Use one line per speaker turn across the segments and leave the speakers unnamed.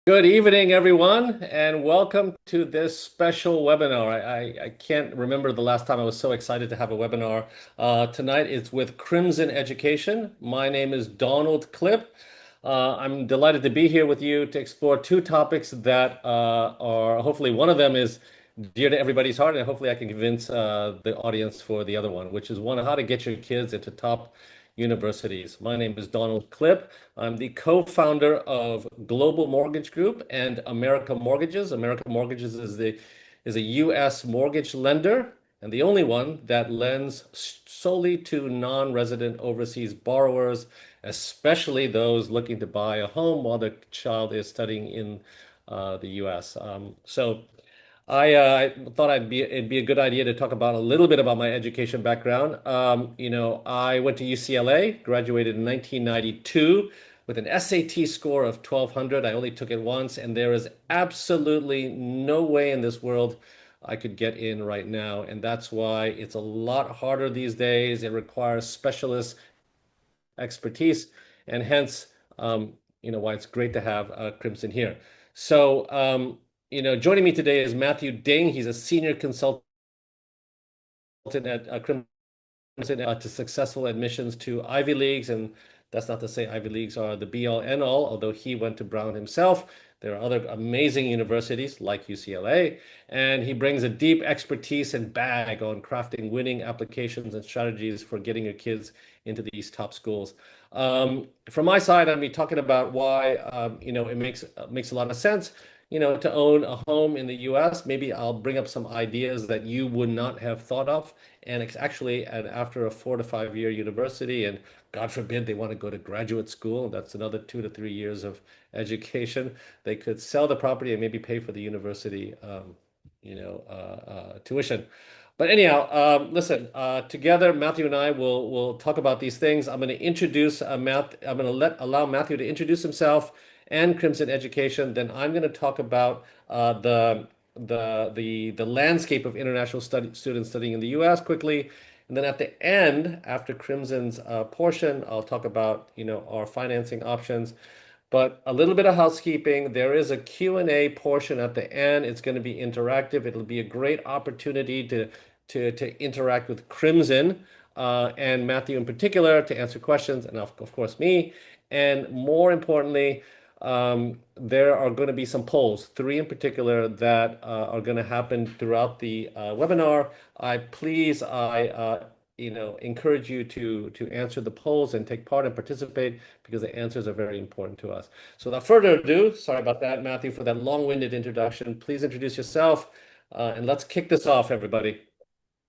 Good evening, everyone, and welcome to this special webinar. I can't remember the last time I was so excited to have a webinar. Tonight it's with Crimson Education. My name is Donald Klip. I'm delighted to be here with you to explore two topics that are hopefully one of them is dear to everybody's heart, and hopefully I can convince the audience for the other one, which is one, how to get your kids into top universities. My name is Donald Klip. I'm the co-founder of Global Mortgage Group and America Mortgages. America Mortgages is a U.S. mortgage lender and the only one that lends solely to non-resident overseas borrowers, especially those looking to buy a home while the child is studying in the U.S. I thought it'd be a good idea to talk about a little bit about my education background. I went to UCLA, graduated in 1992 with an SAT score of 1200. I only took it once, and there is absolutely no way in this world I could get in right now. And that's why it's a lot harder these days. It requires specialist expertise, and hence, why it's great to have Crimson here. Joining me today is Matthew Ding. He's a senior consultant at Crimson to successful admissions to Ivy Leagues. And that's not to say Ivy Leagues are the be all end all, although he went to Brown himself. There are other amazing universities like UCLA, and he brings a deep expertise and bag on crafting winning applications and strategies for getting your kids into these top schools. From my side, I'll be talking about why it makes a lot of sense, to own a home in the U.S. Maybe I'll bring up some ideas that you would not have thought of, and it's actually after a 4 to 5 year university, and God forbid they want to go to graduate school, that's another 2 to 3 years of education. They could sell the property and maybe pay for the university, tuition. But anyhow, listen. Together, Matthew and I will talk about these things. I'm going to introduce Matt. I'm going to allow Matthew to introduce himself and Crimson Education. Then I'm going to talk about the landscape of international students studying in the U.S. quickly, and then at the end, after Crimson's portion, I'll talk about our financing options. But a little bit of housekeeping. There is a Q&A portion at the end. It's going to be interactive. It'll be a great opportunity to interact with Crimson and Matthew in particular to answer questions, and of course me. And more importantly, there are going to be some polls, three in particular, that are going to happen throughout the webinar. I encourage you to answer the polls and take part and participate because the answers are very important to us. So without further ado, sorry about that, Matthew, for that long-winded introduction. Please introduce yourself, and let's kick this off, everybody.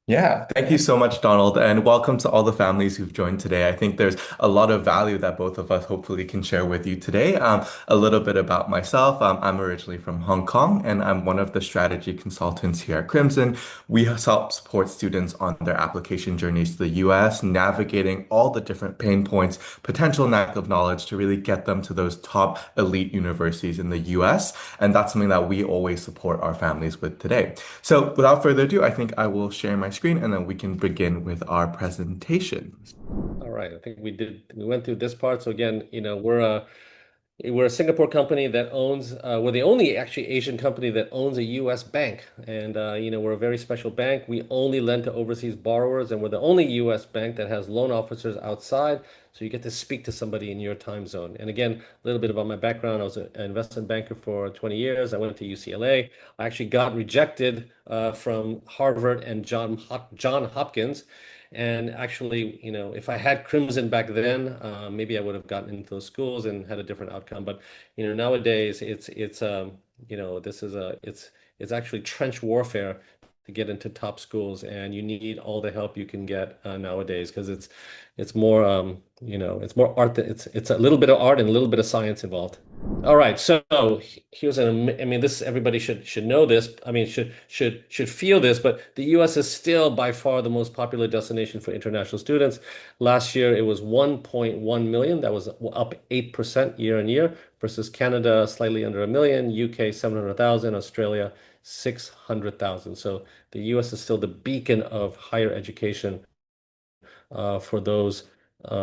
Yeah, thank you so much, Donald, and welcome to all the families who've joined today. I think there's a lot of value that both of us hopefully can share with you today. A little bit about myself. I'm originally from Hong Kong, and I'm one of the strategy consultants here at Crimson. We help support students on their application journeys to the US, navigating all the different pain points, potential lack of knowledge to really get them to those top elite universities in the US. And that's something that we always support our families with today. So without further ado, I think I will share my screen and then we can begin with our presentation.
All right, I think we went through this part. So again, we're a Singapore company that owns, we're the only actually Asian company that owns a US bank. And, we're a very special bank. We only lend to overseas borrowers, and we're the only US bank that has loan officers outside. So you get to speak to somebody in your time zone. And again, a little bit about my background. I was an investment banker for 20 years. I went to UCLA. I actually got rejected from Harvard and John Hopkins. And actually, if I had Crimson back then, maybe I would have gotten into those schools and had a different outcome. But nowadays it's actually trench warfare to get into top schools, and you need all the help you can get nowadays because it's more art than it's a little bit of art and a little bit of science involved. All right, so here's I mean, this everybody should know this. I mean, should feel this, but the U.S. is still by far the most popular destination for international students. Last year, it was 1.1 million. That was up 8% year on year versus Canada, slightly under a million, UK 700,000, Australia 600,000. So the U.S. is still the beacon of higher education for those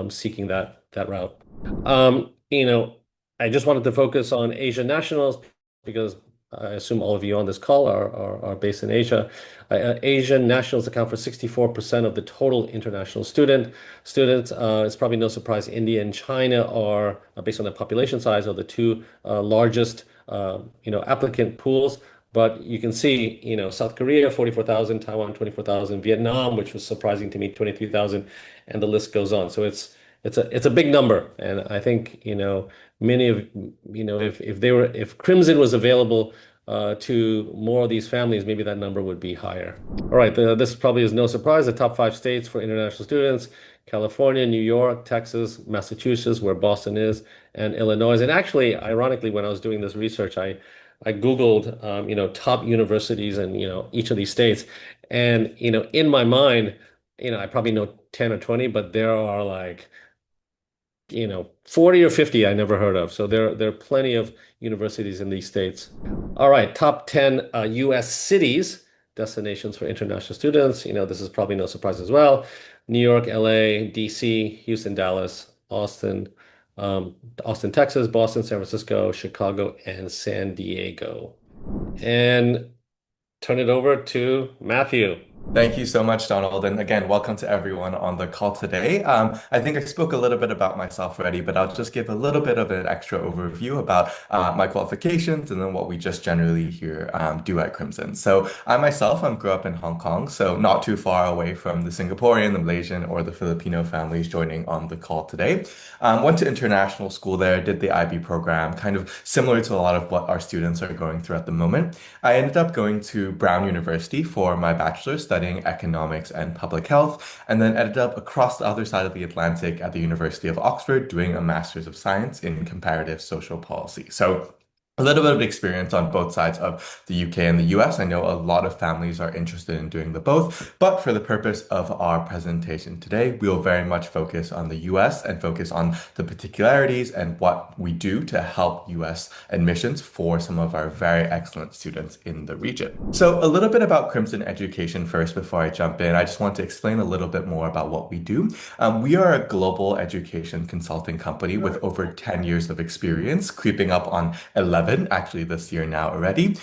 seeking that route. Um, you know. I just wanted to focus on Asian nationals because I assume all of you on this call are based in Asia. Asian nationals account for 64% of the total international students. It's probably no surprise India and China are, based on the population size, are the two largest applicant pools. But you can see, South Korea, 44,000, Taiwan, 24,000, Vietnam, which was surprising to me, 23,000, and the list goes on. So it's a big number. And I think, many of, if Crimson was available to more of these families, maybe that number would be higher. All right, this probably is no surprise. The top five states for international students: California, New York, Texas, Massachusetts, where Boston is, and Illinois. And actually, ironically, when I was doing this research, I Googled, top universities in, each of these states. And, in my mind, I probably know 10 or 20, but there are like, 40 or 50 I never heard of. So there are plenty of universities in these states. All right, top 10 US cities, destinations for international students. This is probably no surprise as well. New York, LA, DC, Houston, Dallas, Austin, Texas, Boston, San Francisco, Chicago, and San Diego. And turn it over to Matthew.
Thank you so much, Donald. And again, welcome to everyone on the call today. I think I spoke a little bit about myself already, but I'll just give a little bit of an extra overview about my qualifications and then what we just generally here do at Crimson. So I myself, grew up in Hong Kong, so not too far away from the Singaporean, the Malaysian, or the Filipino families joining on the call today. Went to international school there, did the IB program, kind of similar to a lot of what our students are going through at the moment. I ended up going to Brown University for my bachelor's, studying economics and public health, and then ended up across the other side of the Atlantic at the University of Oxford doing a Master's of Science in Comparative Social Policy. So a little bit of experience on both sides of the UK and the US. I know a lot of families are interested in doing the both, but for the purpose of our presentation today, we'll very much focus on the US and focus on the particularities and what we do to help US admissions for some of our very excellent students in the region. So a little bit about Crimson Education first before I jump in. I just want to explain a little bit more about what we do. We are a global education consulting company with over 10 years of experience, creeping up on 11 actually this year now already.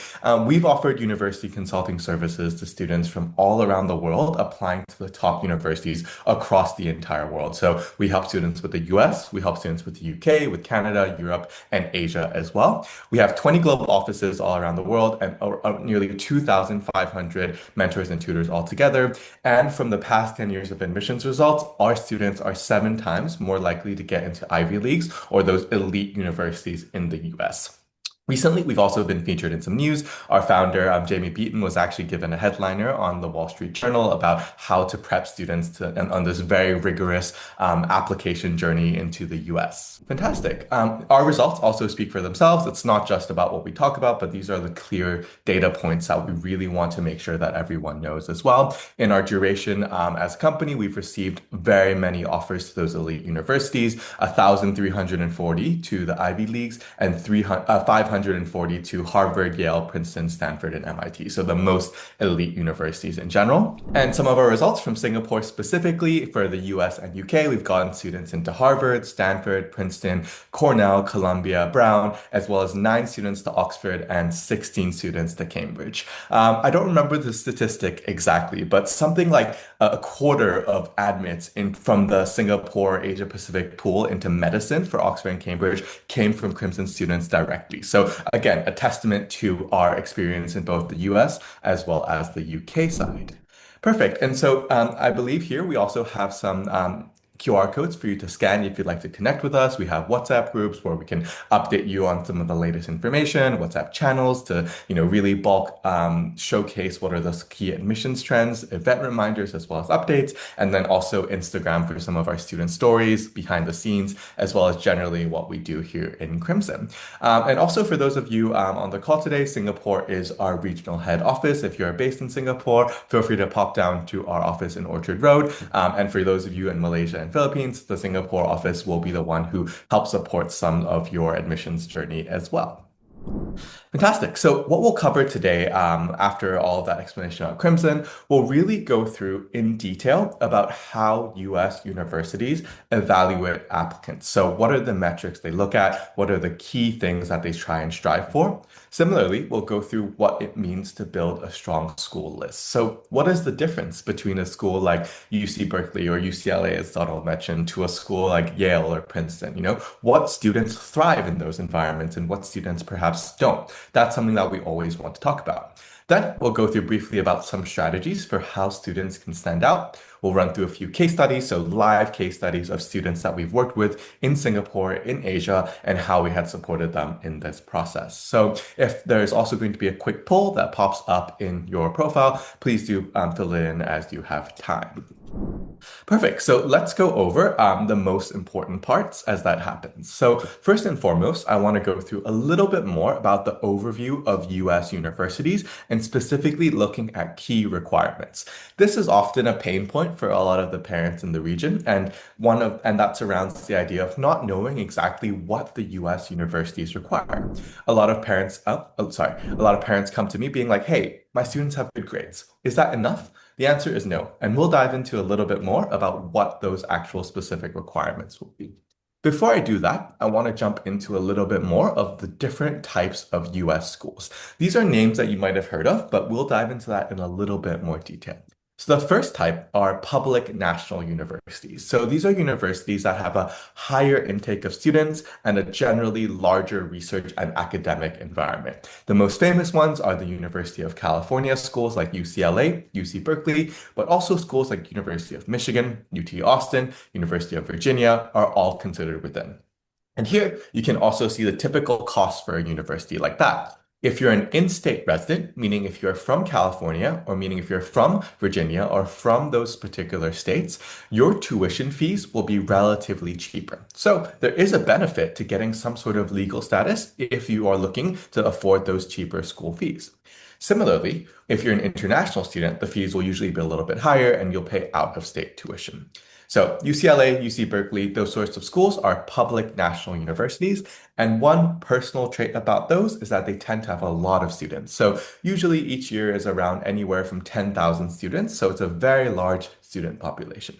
We've offered university consulting services to students from all around the world applying to the top universities across the entire world. So we help students with the US, we help students with the UK, with Canada, Europe, and Asia as well. We have 20 global offices all around the world and nearly 2,500 mentors and tutors altogether. And from the past 10 years of admissions results, our students are 7 times more likely to get into Ivy Leagues or those elite universities in the US. Recently, we've also been featured in some news. Our founder, Jamie Beaton, was actually given a headliner on the Wall Street Journal about how to prep students on this very rigorous application journey into the US. Fantastic. Our results also speak for themselves. It's not just about what we talk about, but these are the clear data points that we really want to make sure that everyone knows as well. In our duration as a company, we've received very many offers to those elite universities, 1,340 to the Ivy Leagues and 540 to Harvard, Yale, Princeton, Stanford, and MIT. So the most elite universities in general. And some of our results from Singapore specifically for the US and UK, we've gotten students into Harvard, Stanford, Princeton, Cornell, Columbia, Brown, as well as 9 students to Oxford and 16 students to Cambridge. I don't remember the statistic exactly, but something like a quarter of admits from the Singapore Asia Pacific pool into medicine for Oxford and Cambridge came from Crimson students directly. So again, a testament to our experience in both the US as well as the UK side. Perfect. And so I believe here we also have some QR codes for you to scan if you'd like to connect with us. We have WhatsApp groups where we can update you on some of the latest information, WhatsApp channels to, really bulk showcase what are the key admissions trends, event reminders, as well as updates, and then also Instagram for some of our student stories, behind the scenes, as well as generally what we do here in Crimson. And also for those of you on the call today, Singapore is our regional head office. If you're based in Singapore, feel free to pop down to our office in Orchard Road. And for those of you in Malaysia and Philippines, the Singapore office will be the one who helps support some of your admissions journey as well. Fantastic. So, what we'll cover today, after all of that explanation on Crimson, we'll really go through in detail about how US universities evaluate applicants. So, what are the metrics they look at? What are the key things that they try and strive for? Similarly, we'll go through what it means to build a strong school list. So, what is the difference between a school like UC Berkeley or UCLA, as Donald mentioned, to a school like Yale or Princeton? What students thrive in those environments and what students perhaps don't? That's something that we always want to talk about. Then we'll go through briefly about some strategies for how students can stand out. We'll run through a few case studies, so live case studies of students that we've worked with in Singapore, in Asia, and how we had supported them in this process. So if there's also going to be a quick poll that pops up in your profile, please do fill it in as you have time. Perfect. So let's go over the most important parts as that happens. So first and foremost, I want to go through a little bit more about the overview of US universities and specifically looking at key requirements. This is often a pain point for a lot of the parents in the region, and that surrounds the idea of not knowing exactly what the US universities require. A lot of parents come to me being like, "Hey, my students have good grades. Is that enough?" The answer is no, and we'll dive into a little bit more about what those actual specific requirements will be. Before I do that, I want to jump into a little bit more of the different types of US schools. These are names that you might have heard of, but we'll dive into that in a little bit more detail. So the first type are public national universities. So these are universities that have a higher intake of students and a generally larger research and academic environment. The most famous ones are the University of California schools like UCLA, UC Berkeley, but also schools like University of Michigan, UT Austin, University of Virginia are all considered within. And here you can also see the typical cost for a university like that. If you're an in-state resident, meaning if you're from California, or meaning if you're from Virginia or from those particular states, your tuition fees will be relatively cheaper. So there is a benefit to getting some sort of legal status if you are looking to afford those cheaper school fees. Similarly, if you're an international student, the fees will usually be a little bit higher and you'll pay out-of-state tuition. So UCLA, UC Berkeley, those sorts of schools are public national universities. And one personal trait about those is that they tend to have a lot of students. So usually each year is around anywhere from 10,000 students. So it's a very large student population.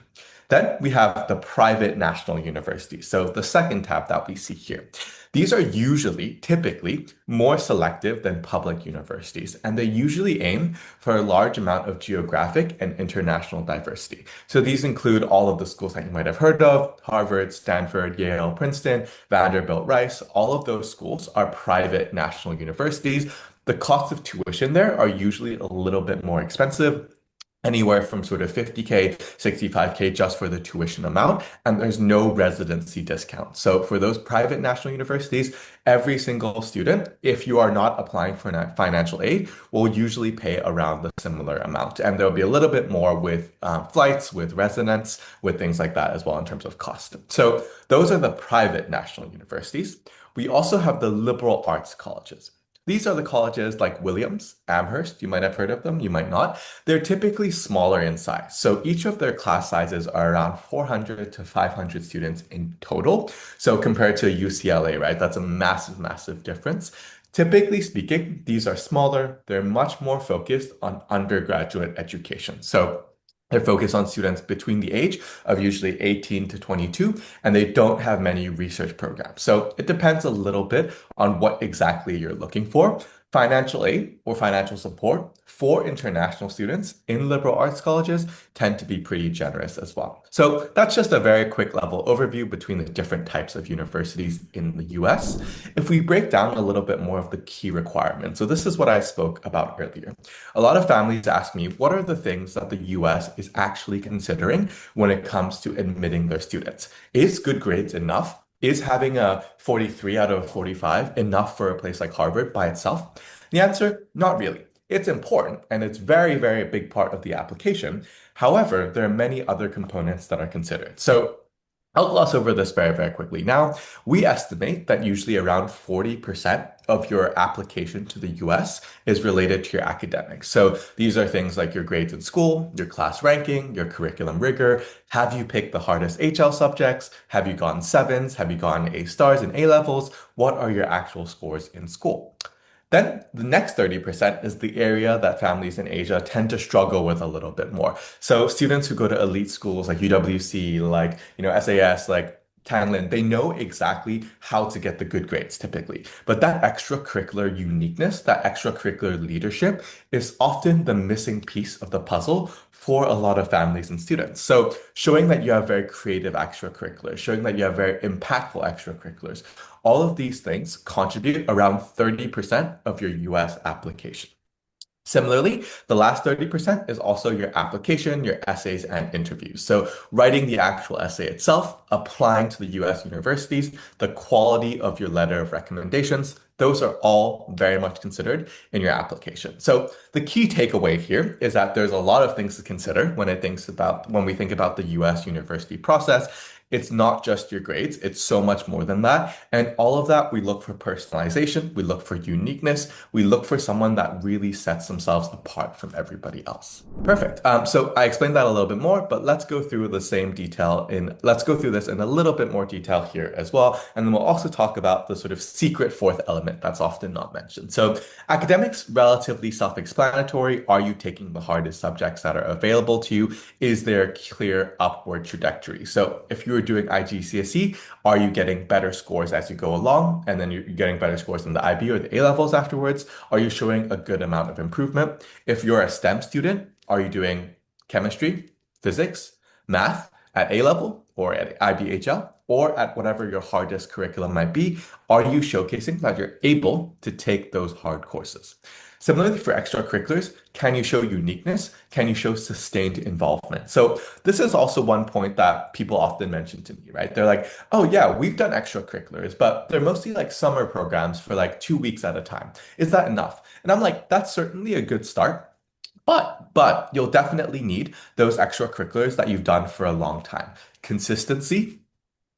Then we have the private national universities. So the second tab that we see here. These are usually, typically, more selective than public universities, and they usually aim for a large amount of geographic and international diversity. So these include all of the schools that you might have heard of: Harvard, Stanford, Yale, Princeton, Vanderbilt, Rice. All of those schools are private national universities. The cost of tuition there are usually a little bit more expensive, anywhere from sort of 50K, 65K just for the tuition amount, and there's no residency discount. So for those private national universities, every single student, if you are not applying for financial aid, will usually pay around the similar amount. And there'll be a little bit more with flights, with residence, with things like that as well in terms of cost. So those are the private national universities. We also have the liberal arts colleges. These are the colleges like Williams, Amherst. You might have heard of them, you might not. They're typically smaller in size. So each of their class sizes are around 400 to 500 students in total. So compared to UCLA, right, that's a massive, massive difference. Typically speaking, these are smaller. They're much more focused on undergraduate education. So they're focused on students between the age of usually 18 to 22, and they don't have many research programs. So it depends a little bit on what exactly you're looking for. Financial aid or financial support for international students in liberal arts colleges tend to be pretty generous as well. So that's just a very quick level overview between the different types of universities in the US. If we break down a little bit more of the key requirements, so this is what I spoke about earlier. A lot of families ask me, what are the things that the US is actually considering when it comes to admitting their students? Is good grades enough? Is having a 43 out of 45 enough for a place like Harvard by itself? The answer, not really. It's important and it's very, very big part of the application. However, there are many other components that are considered. So I'll gloss over this very, very quickly. Now, we estimate that usually around 40% of your application to the US is related to your academics. So these are things like your grades in school, your class ranking, your curriculum rigor. Have you picked the hardest HL subjects? Have you gotten sevens? Have you gotten A stars in A levels? What are your actual scores in school? Then the next 30% is the area that families in Asia tend to struggle with a little bit more. So students who go to elite schools like UWC, like, SAS, like Tanlin, they know exactly how to get the good grades typically. But that extracurricular uniqueness, that extracurricular leadership is often the missing piece of the puzzle for a lot of families and students. So showing that you have very creative extracurriculars, showing that you have very impactful extracurriculars, all of these things contribute around 30% of your US application. Similarly, the last 30% is also your application, your essays, and interviews. So, writing the actual essay itself, applying to the US universities, the quality of your letter of recommendations, those are all very much considered in your application. So, the key takeaway here is that there's a lot of things to consider when we think about the US university process. It's not just your grades, it's so much more than that. And all of that, we look for personalization, we look for uniqueness, we look for someone that really sets themselves apart from everybody else. Perfect. So I explained that a little bit more, but let's go through this in a little bit more detail here as well. And then we'll also talk about the sort of secret fourth element that's often not mentioned. So academics, relatively self-explanatory. Are you taking the hardest subjects that are available to you? Is there a clear upward trajectory? So if you're doing IGCSE, are you getting better scores as you go along? And then you're getting better scores in the IB or the A levels afterwards? Are you showing a good amount of improvement? If you're a STEM student, are you doing chemistry, physics, math at A level or at IBHL or at whatever your hardest curriculum might be? Are you showcasing that you're able to take those hard courses? Similarly, for extracurriculars, can you show uniqueness? Can you show sustained involvement? So this is also one point that people often mention to me, right? They're like, oh yeah, we've done extracurriculars, but they're mostly like summer programs for like 2 weeks at a time. Is that enough? And I'm like, that's certainly a good start. But you'll definitely need those extracurriculars that you've done for a long time. Consistency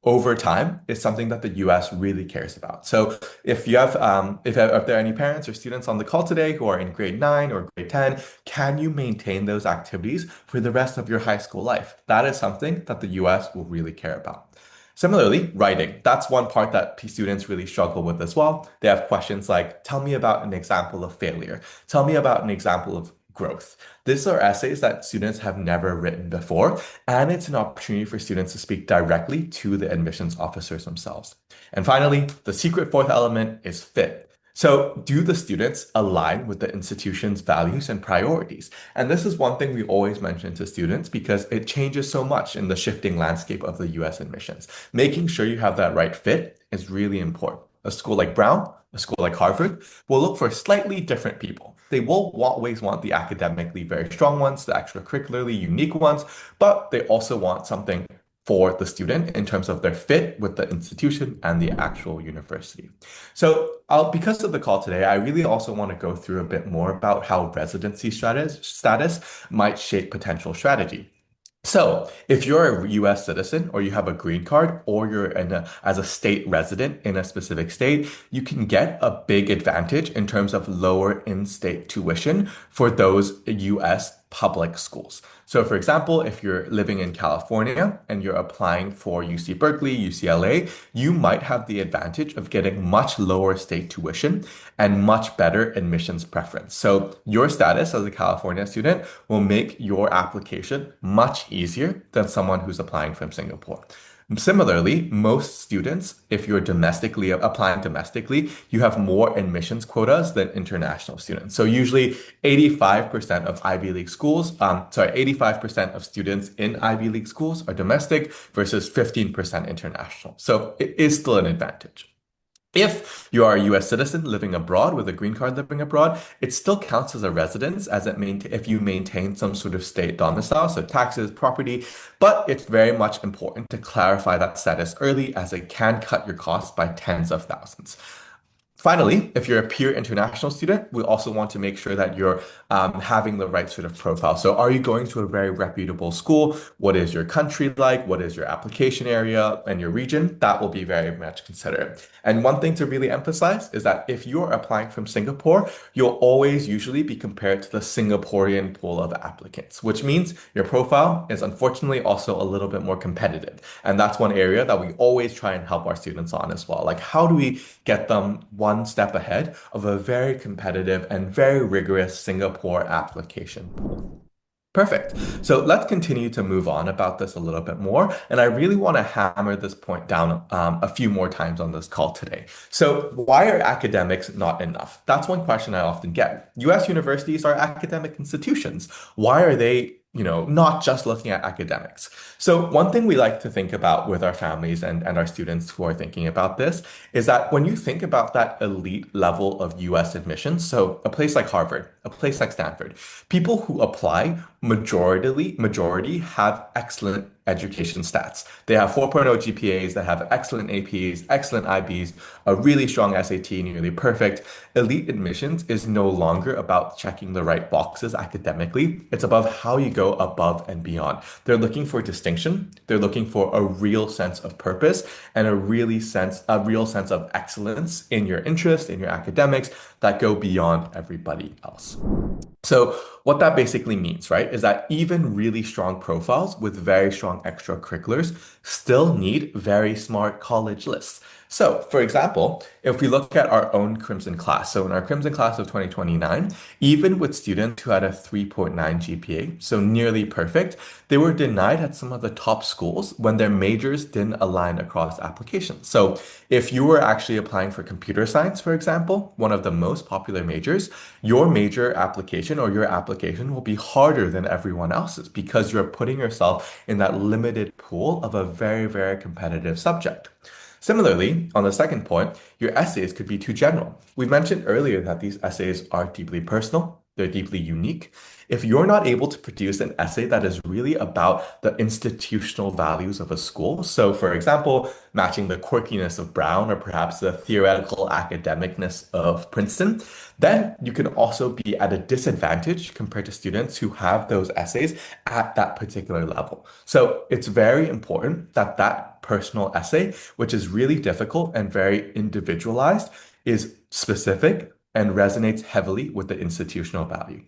over time is something that the US really cares about. So if there are any parents or students on the call today who are in grade 9 or grade 10, can you maintain those activities for the rest of your high school life? That is something that the US will really care about. Similarly, writing. That's one part that students really struggle with as well. They have questions like, tell me about an example of failure. Tell me about an example of growth. These are essays that students have never written before, and it's an opportunity for students to speak directly to the admissions officers themselves. And finally, the secret fourth element is fit. So, do the students align with the institution's values and priorities? And this is one thing we always mention to students because it changes so much in the shifting landscape of the US admissions. Making sure you have that right fit is really important. A school like Brown, a school like Harvard will look for slightly different people. They will always want the academically very strong ones, the extracurricularly unique ones, but they also want something for the student in terms of their fit with the institution and the actual university. So, because of the call today, I really also want to go through a bit more about how residency status might shape potential strategy. So, if you're a US citizen or you have a green card or as a state resident in a specific state, you can get a big advantage in terms of lower in-state tuition for those US public schools. So, for example, if you're living in California and you're applying for UC Berkeley, UCLA, you might have the advantage of getting much lower state tuition and much better admissions preference. So, your status as a California student will make your application much easier than someone who's applying from Singapore. Similarly, most students, if you're domestically applying domestically, you have more admissions quotas than international students. So usually 85% of Ivy League schools, 85% of students in Ivy League schools are domestic versus 15% international. So it is still an advantage. If you are a US citizen living abroad with a green card living abroad, it still counts as a residence if you maintain some sort of state domicile, so taxes, property, but it's very much important to clarify that status early as it can cut your costs by tens of thousands. Finally, if you're a pure international student, we also want to make sure that you're having the right sort of profile. So, are you going to a very reputable school? What is your country like? What is your application area and your region? That will be very much considered. And one thing to really emphasize is that if you're applying from Singapore, you'll always usually be compared to the Singaporean pool of applicants, which means your profile is unfortunately also a little bit more competitive. And that's one area that we always try and help our students on as well. Like, how do we get them one step ahead of a very competitive and very rigorous Singapore application pool? Perfect. So let's continue to move on about this a little bit more. And I really want to hammer this point down a few more times on this call today. So, why are academics not enough? That's one question I often get. US universities are academic institutions. Why are they, not just looking at academics? So, one thing we like to think about with our families and our students who are thinking about this is that when you think about that elite level of US admissions, so a place like Harvard, a place like Stanford, people who apply majority have excellent education stats. They have 4.0 GPAs, they have excellent APs, excellent IBs, a really strong SAT, nearly perfect. Elite admissions is no longer about checking the right boxes academically. It's about how you go above and beyond. They're looking for distinction. They're looking for a real sense of purpose and a real sense of excellence in your interest, in your academics that go beyond everybody else. So what that basically means, right, is that even really strong profiles with very strong extracurriculars still need very smart college lists. So, for example, if we look at our own Crimson class, so in our Crimson class of 2029, even with students who had a 3.9 GPA, so nearly perfect, they were denied at some of the top schools when their majors didn't align across applications. So, if you were actually applying for computer science, for example, one of the most popular majors, your major application or your application will be harder than everyone else's because you're putting yourself in that limited pool of a very, very competitive subject. Similarly, on the second point, your essays could be too general. We mentioned earlier that these essays are deeply personal, they're deeply unique. If you're not able to produce an essay that is really about the institutional values of a school, so for example, matching the quirkiness of Brown or perhaps the theoretical academicness of Princeton, then you can also be at a disadvantage compared to students who have those essays at that particular level. So it's very important that that personal essay, which is really difficult and very individualized, is specific and resonates heavily with the institutional value.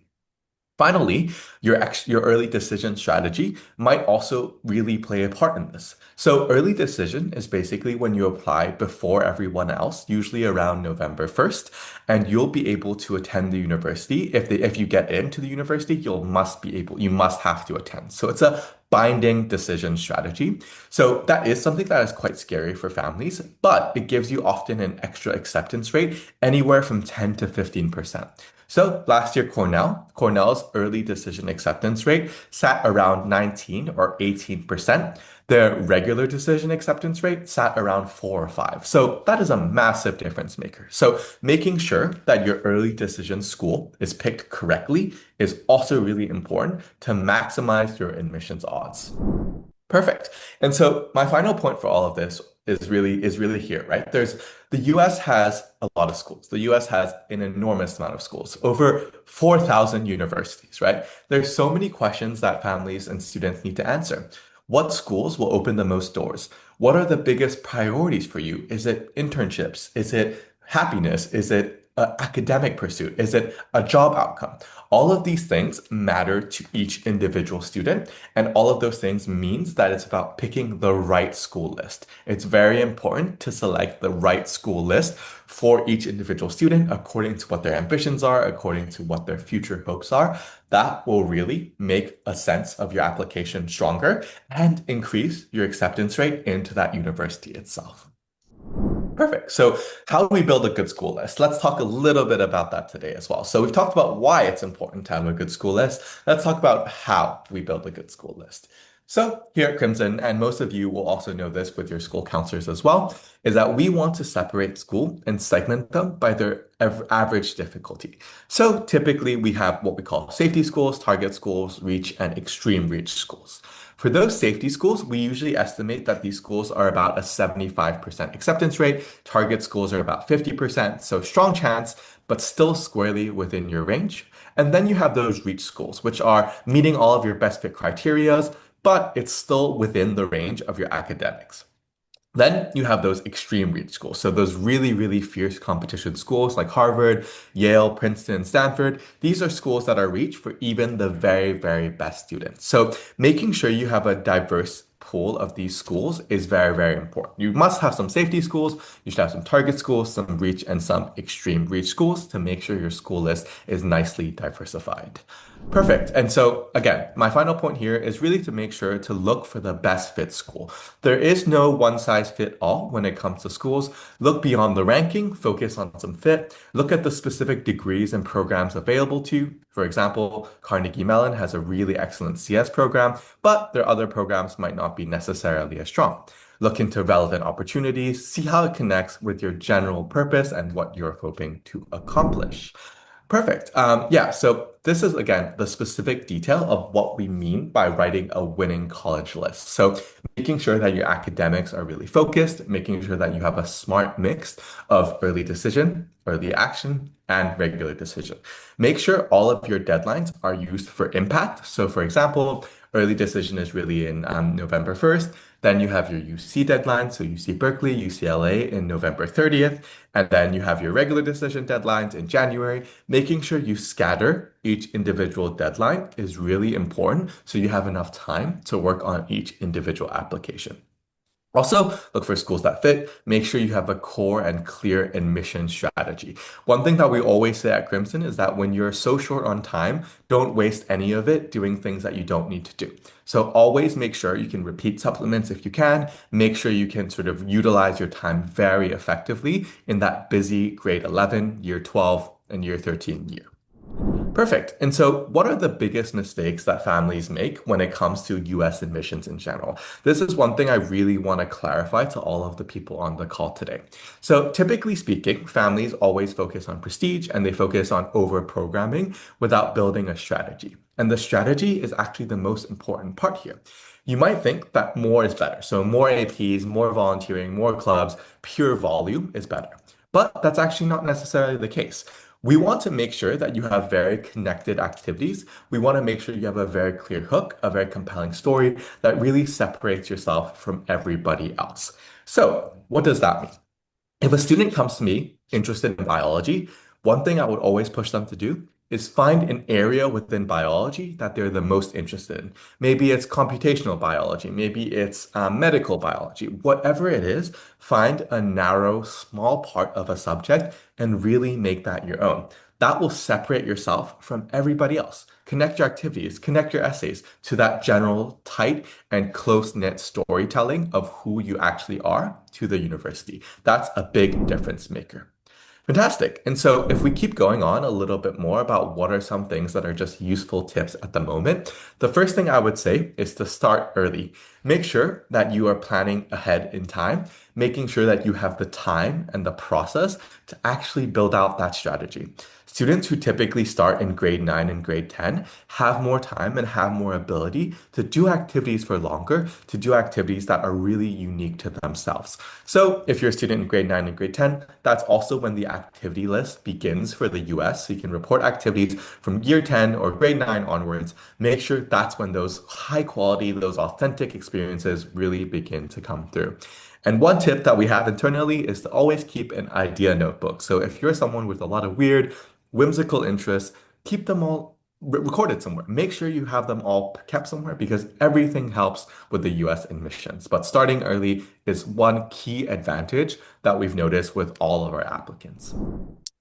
Finally, your early decision strategy might also really play a part in this. So early decision is basically when you apply before everyone else, usually around November 1st, and you'll be able to attend the university. If you get into the university, you must have to attend. So it's a binding decision strategy. So that is something that is quite scary for families, but it gives you often an extra acceptance rate anywhere from 10 to 15%. So last year, Cornell's early decision acceptance rate sat around 19 or 18%. Their regular decision acceptance rate sat around 4 or 5. So that is a massive difference maker. So making sure that your early decision school is picked correctly is also really important to maximize your admissions odds. Perfect. And so my final point for all of this is really here, right? The US has a lot of schools. The US has an enormous amount of schools, over 4,000 universities, right? There's so many questions that families and students need to answer. What schools will open the most doors? What are the biggest priorities for you? Is it internships? Is it happiness? Is it an academic pursuit? Is it a job outcome? All of these things matter to each individual student, and all of those things means that it's about picking the right school list. It's very important to select the right school list for each individual student according to what their ambitions are, according to what their future hopes are. That will really make a sense of your application stronger and increase your acceptance rate into that university itself. Perfect. So, how do we build a good school list? Let's talk a little bit about that today as well. So, we've talked about why it's important to have a good school list. Let's talk about how we build a good school list. So, here at Crimson, and most of you will also know this with your school counselors as well, is that we want to separate school and segment them by their average difficulty. So, typically, we have what we call safety schools, target schools, reach, and extreme reach schools. For those safety schools, we usually estimate that these schools are about a 75% acceptance rate. Target schools are about 50%, so strong chance, but still squarely within your range. And then you have those reach schools, which are meeting all of your best fit criterias, but it's still within the range of your academics. Then you have those extreme reach schools. So those really, really fierce competition schools like Harvard, Yale, Princeton, Stanford. These are schools that are reach for even the very, very best students. So making sure you have a diverse pool of these schools is very, very important. You must have some safety schools. You should have some target schools, some reach, and some extreme reach schools to make sure your school list is nicely diversified. Perfect. And so, again, my final point here is really to make sure to look for the best fit school. There is no one size fit all when it comes to schools. Look beyond the ranking, focus on some fit, look at the specific degrees and programs available to you. For example, Carnegie Mellon has a really excellent CS program, but their other programs might not be necessarily as strong. Look into relevant opportunities, see how it connects with your general purpose and what you're hoping to accomplish. Perfect. Yeah, so this is again the specific detail of what we mean by writing a winning college list. So making sure that your academics are really focused, making sure that you have a smart mix of early decision, early action, and regular decision. Make sure all of your deadlines are used for impact. So for example, early decision is really in November 1st. Then you have your UC deadline, so UC Berkeley, UCLA in November 30th. And then you have your regular decision deadlines in January. Making sure you scatter each individual deadline is really important so you have enough time to work on each individual application. Also, look for schools that fit. Make sure you have a core and clear admission strategy. One thing that we always say at Crimson is that when you're so short on time, don't waste any of it doing things that you don't need to do. So always make sure you can repeat supplements if you can. Make sure you can sort of utilize your time very effectively in that busy grade 11, year 12, and year 13 year. Perfect. And so, what are the biggest mistakes that families make when it comes to US admissions in general? This is one thing I really want to clarify to all of the people on the call today. So, typically speaking, families always focus on prestige and they focus on over programming without building a strategy. And the strategy is actually the most important part here. You might think that more is better. So, more APs, more volunteering, more clubs, pure volume is better. But that's actually not necessarily the case. We want to make sure that you have very connected activities. We want to make sure you have a very clear hook, a very compelling story that really separates yourself from everybody else. So, what does that mean? If a student comes to me interested in biology, one thing I would always push them to do is find an area within biology that they're the most interested in. Maybe it's computational biology, maybe it's medical biology, whatever it is, find a narrow, small part of a subject and really make that your own. That will separate yourself from everybody else. Connect your activities, connect your essays to that general, tight, and close-knit storytelling of who you actually are to the university. That's a big difference maker. Fantastic. And so if we keep going on a little bit more about what are some things that are just useful tips at the moment, the first thing I would say is to start early. Make sure that you are planning ahead in time, making sure that you have the time and the process to actually build out that strategy. Students who typically start in grade 9 and grade 10 have more time and have more ability to do activities for longer, to do activities that are really unique to themselves. So if you're a student in grade 9 and grade 10, that's also when the activity list begins for the US. So you can report activities from year 10 or grade 9 onwards. Make sure that's when those high quality, those authentic experiences really begin to come through. And one tip that we have internally is to always keep an idea notebook. So if you're someone with a lot of weird, whimsical interests, keep them all recorded somewhere. Make sure you have them all kept somewhere because everything helps with the US admissions. But starting early is one key advantage that we've noticed with all of our applicants.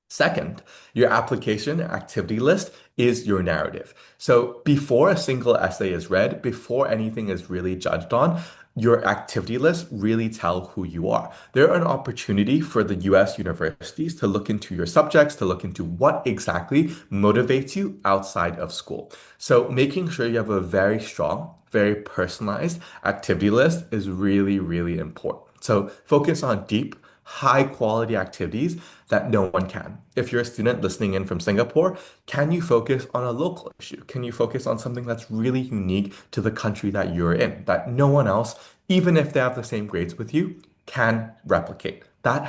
Second, your application activity list is your narrative. So before a single essay is read, before anything is really judged on, your activity list really tell who you are. They're an opportunity for the US universities to look into your subjects, to look into what exactly motivates you outside of school. So making sure you have a very strong, very personalized activity list is really, really important. So focus on deep, high quality activities that no one can. If you're a student listening in from Singapore, can you focus on a local issue? Can you focus on something that's really unique to the country that you're in, that no one else, even if they have the same grades with you, can replicate? That's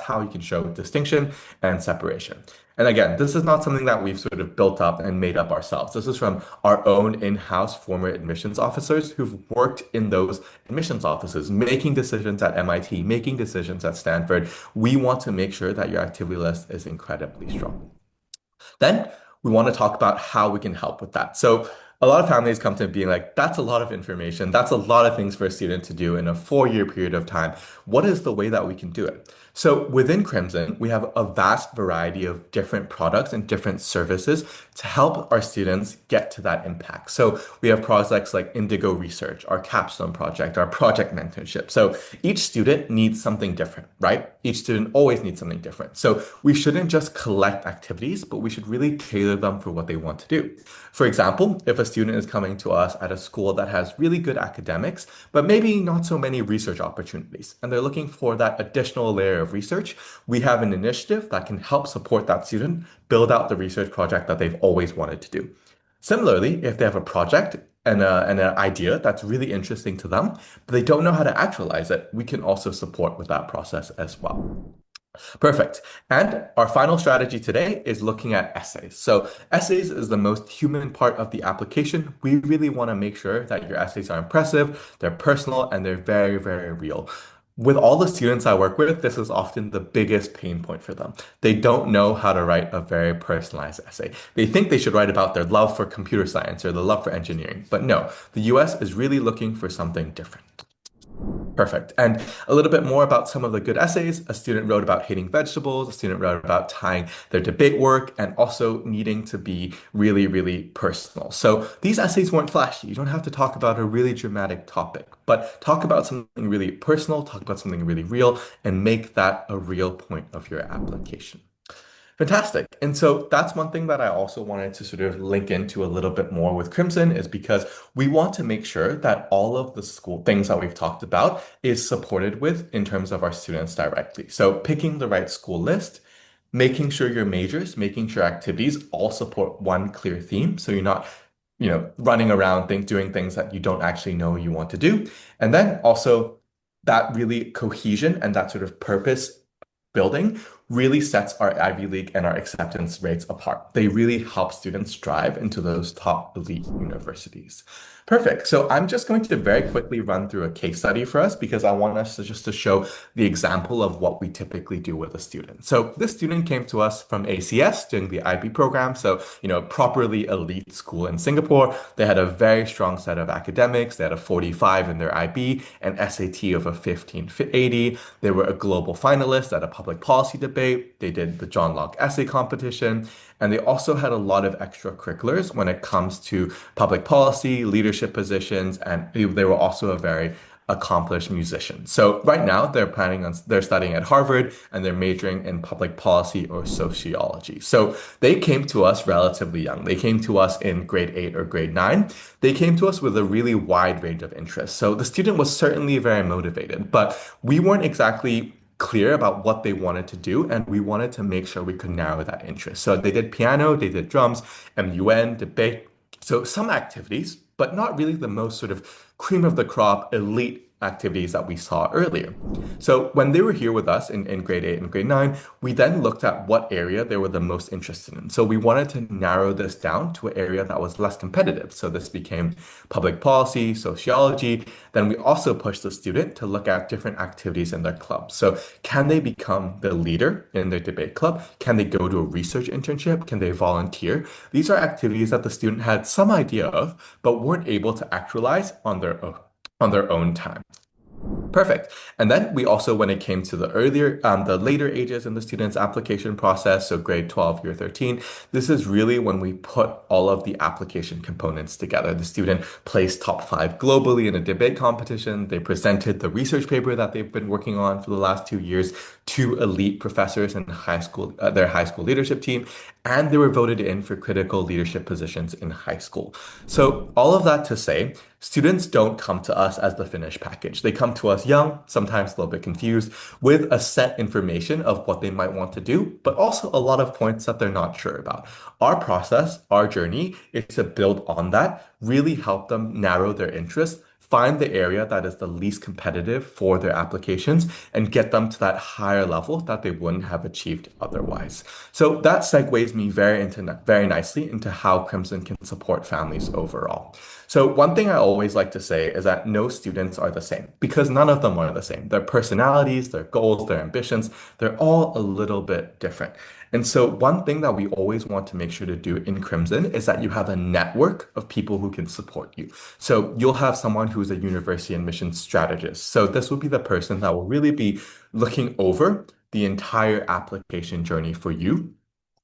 how you can show distinction and separation. And again, this is not something that we've sort of built up and made up ourselves. This is from our own in-house former admissions officers who've worked in those admissions offices, making decisions at MIT, making decisions at Stanford. We want to make sure that your activity list is incredibly strong. Then we want to talk about how we can help with that. So a lot of families come to being like, that's a lot of information. That's a lot of things for a student to do in a 4 year period of time. What is the way that we can do it? So within Crimson, we have a vast variety of different products and different services to help our students get to that impact. So we have projects like Indigo Research, our capstone project, our project mentorship. So each student needs something different, right? Each student always needs something different. So we shouldn't just collect activities, but we should really tailor them for what they want to do. For example, if a student is coming to us at a school that has really good academics, but maybe not so many research opportunities, and they're looking for that additional layer of research, we have an initiative that can help support that student build out the research project that they've always wanted to do. Similarly, if they have a project and an idea that's really interesting to them, but they don't know how to actualize it, we can also support with that process as well. Perfect. And our final strategy today is looking at essays. So essays is the most human part of the application. We really want to make sure that your essays are impressive, they're personal, and they're very, very real. With all the students I work with, this is often the biggest pain point for them. They don't know how to write a very personalized essay. They think they should write about their love for computer science or the love for engineering. But no, the US is really looking for something different. Perfect. And a little bit more about some of the good essays. A student wrote about hating vegetables. A student wrote about tying their debate work and also needing to be really, really personal. So these essays weren't flashy. You don't have to talk about a really dramatic topic, but talk about something really personal, talk about something really real, and make that a real point of your application. Fantastic. And so that's one thing that I also wanted to sort of link into a little bit more with Crimson is because we want to make sure that all of the school things that we've talked about is supported with in terms of our students directly. So picking the right school list, making sure your majors, making sure activities all support one clear theme. So you're not, running around doing things that you don't actually know you want to do. And then also that really cohesion and that sort of purpose building really sets our Ivy League and our acceptance rates apart. They really help students strive into those top elite universities. Perfect. So I'm just going to very quickly run through a case study for us because I want us to just to show the example of what we typically do with a student. So this student came to us from ACS doing the IB program. So, properly elite school in Singapore. They had a very strong set of academics. They had a 45 in their IB, an SAT of a 1580. They were a global finalist at a public policy debate. They did the John Locke essay competition. And they also had a lot of extracurriculars when it comes to public policy, leadership positions, and they were also a very accomplished musician. So right now they're studying at Harvard and they're majoring in public policy or sociology. So they came to us relatively young. They came to us in grade 8 or grade 9. They came to us with a really wide range of interests. So the student was certainly very motivated, but we weren't exactly clear about what they wanted to do, and we wanted to make sure we could narrow that interest. So they did piano, they did drums, MUN, debate. So some activities, but not really the most sort of cream of the crop elite activities that we saw earlier. So when they were here with us in grade 8 and grade 9, we then looked at what area they were the most interested in. So we wanted to narrow this down to an area that was less competitive. So this became public policy, sociology. Then we also pushed the student to look at different activities in their club. So can they become the leader in their debate club? Can they go to a research internship? Can they volunteer? These are activities that the student had some idea of, but weren't able to actualize on their own time. Perfect. And then we also, when it came to the later ages in the student's application process, so grade 12, year 13, this is really when we put all of the application components together. The student placed top five globally in a debate competition. They presented the research paper that they've been working on for the last 2 years to elite professors in their high school leadership team, and they were voted in for critical leadership positions in high school. So all of that to say, students don't come to us as the finished package. They come to us young, sometimes a little bit confused, with a set information of what they might want to do, but also a lot of points that they're not sure about. Our process, our journey is to build on that, really help them narrow their interest, find the area that is the least competitive for their applications, and get them to that higher level that they wouldn't have achieved otherwise. So that segues me very nicely into how Crimson can support families overall. So one thing I always like to say is that no students are the same because none of them are the same. Their personalities, their goals, their ambitions, they're all a little bit different. And so one thing that we always want to make sure to do in Crimson is that you have a network of people who can support you. So you'll have someone who's a university admissions strategist. So this will be the person that will really be looking over the entire application journey for you.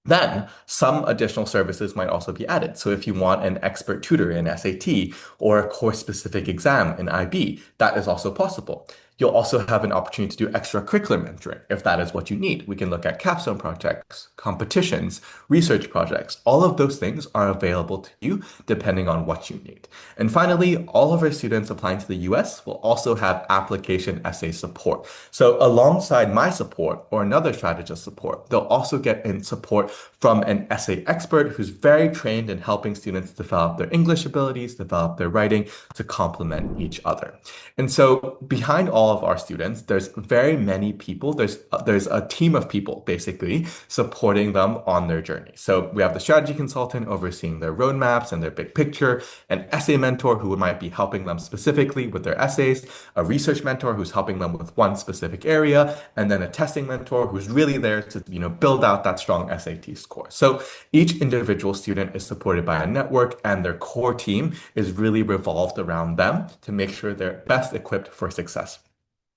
Then some additional services might also be added. So if you want an expert tutor in SAT or a course-specific exam in IB, that is also possible. You'll also have an opportunity to do extracurricular mentoring if that is what you need. We can look at capstone projects, competitions, research projects. All of those things are available to you depending on what you need. And finally, all of our students applying to the US will also have application essay support. So alongside my support or another strategist support, they'll also get in support from an essay expert who's very trained in helping students develop their English abilities, develop their writing to complement each other. And so behind all of our students, there's very many people. There's a team of people basically supporting them on their journey. So we have the strategy consultant overseeing their roadmaps and their big picture, an essay mentor who might be helping them specifically with their essays, a research mentor who's helping them with one specific area, and then a testing mentor who's really there to, build out that strong SAT score. So each individual student is supported by a network, and their core team is really revolved around them to make sure they're best equipped for success.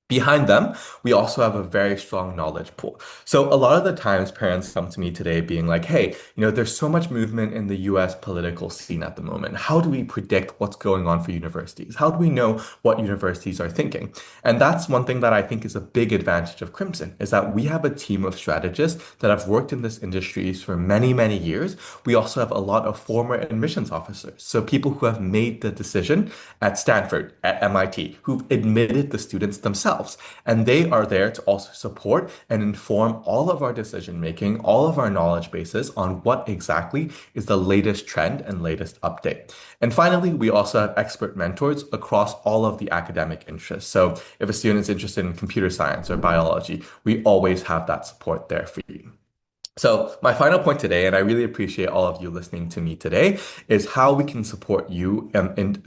Behind them, we also have a very strong knowledge pool. So a lot of the times parents come to me today being like, hey, there's so much movement in the US political scene at the moment. How do we predict what's going on for universities? How do we know what universities are thinking? And that's one thing that I think is a big advantage of Crimson, is that we have a team of strategists that have worked in this industry for many, many years. We also have a lot of former admissions officers. So people who have made the decision at Stanford, at MIT, who've admitted the students themselves. And they are there to also support and inform all of our decision making, all of our knowledge bases on what exactly is the latest trend and latest update. And finally, we also have expert mentors across all of the academic interests. So if a student is interested in computer science or biology, we always have that support there for you. So my final point today, and I really appreciate all of you listening to me today, is how we can support you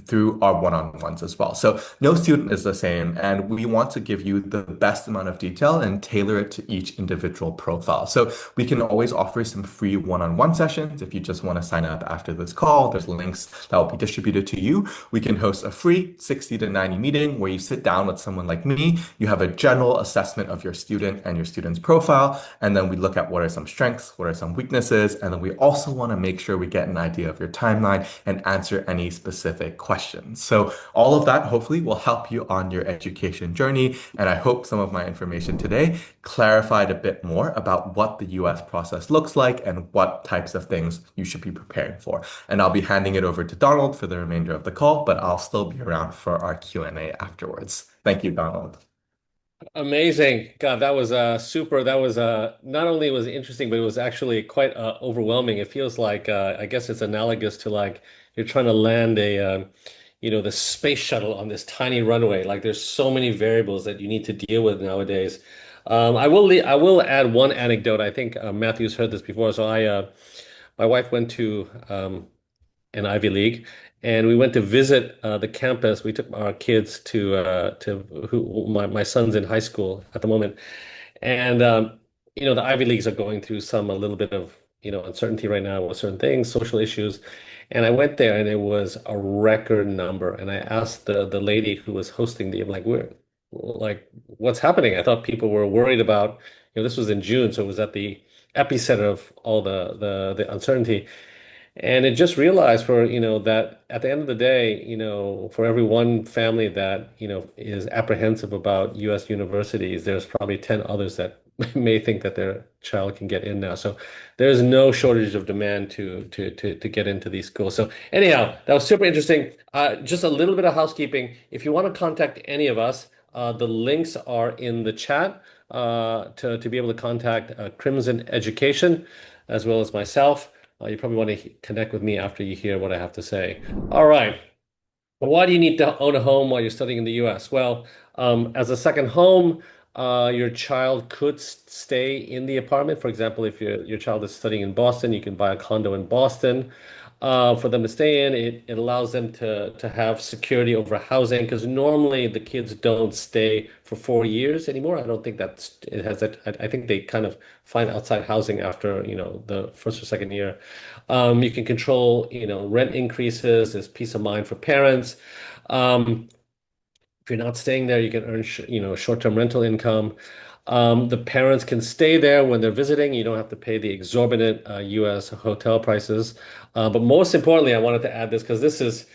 through our one-on-ones as well. So no student is the same, and we want to give you the best amount of detail and tailor it to each individual profile. So we can always offer some free one-on-one sessions. If you just want to sign up after this call, there's links that will be distributed to you. We can host a free 60 to 90 meeting where you sit down with someone like me. You have a general assessment of your student and your student's profile, and then we look at what are some strengths, what are some weaknesses, and then we also want to make sure we get an idea of your timeline and answer any specific questions. So all of that hopefully will help you on your education journey, and I hope some of my information today clarified a bit more about what the US process looks like and what types of things you should be preparing for. And I'll be handing it over to Donald for the remainder of the call, but I'll still be around for our Q&A afterwards. Thank you, Donald.
Amazing. God, that was super. That was not only was it interesting, but it was actually quite overwhelming. It feels like I guess it's analogous to like you're trying to land the space shuttle on this tiny runway. Like there's so many variables that you need to deal with nowadays. I will add one anecdote. I think Matthew's heard this before. So my wife went to an Ivy League, and we went to visit the campus. We took our kids to who my son's in high school at the moment, and the Ivy Leagues are going through some a little bit of uncertainty right now with certain things, social issues. And I went there, and it was a record number. And I asked the lady who was hosting the, I'm like, like, what's happening? I thought people were worried about, this was in June, so it was at the epicenter of all the uncertainty. And it just realized that at the end of the day, for every one family that, is apprehensive about US universities, there's probably 10 others that may think that their child can get in now. So there's no shortage of demand to get into these schools. So anyhow, that was super interesting. Just a little bit of housekeeping. If you want to contact any of us, the links are in the chat to be able to contact Crimson Education as well as myself. You probably want to connect with me after you hear what I have to say. All right. Why do you need to own a home while you're studying in the US? Well, as a second home, your child could stay in the apartment. For example, if your child is studying in Boston, you can buy a condo in Boston for them to stay in. It allows them to have security over housing because normally the kids don't stay for 4 years anymore. I don't think that's it has that. I think they kind of find outside housing after, the first or second year. You can control, rent increases. There's peace of mind for parents. Um, if you're not staying there, you can earn, short-term rental income. The parents can stay there when they're visiting. You don't have to pay the exorbitant U.S. hotel prices. But most importantly, I wanted to add this because this is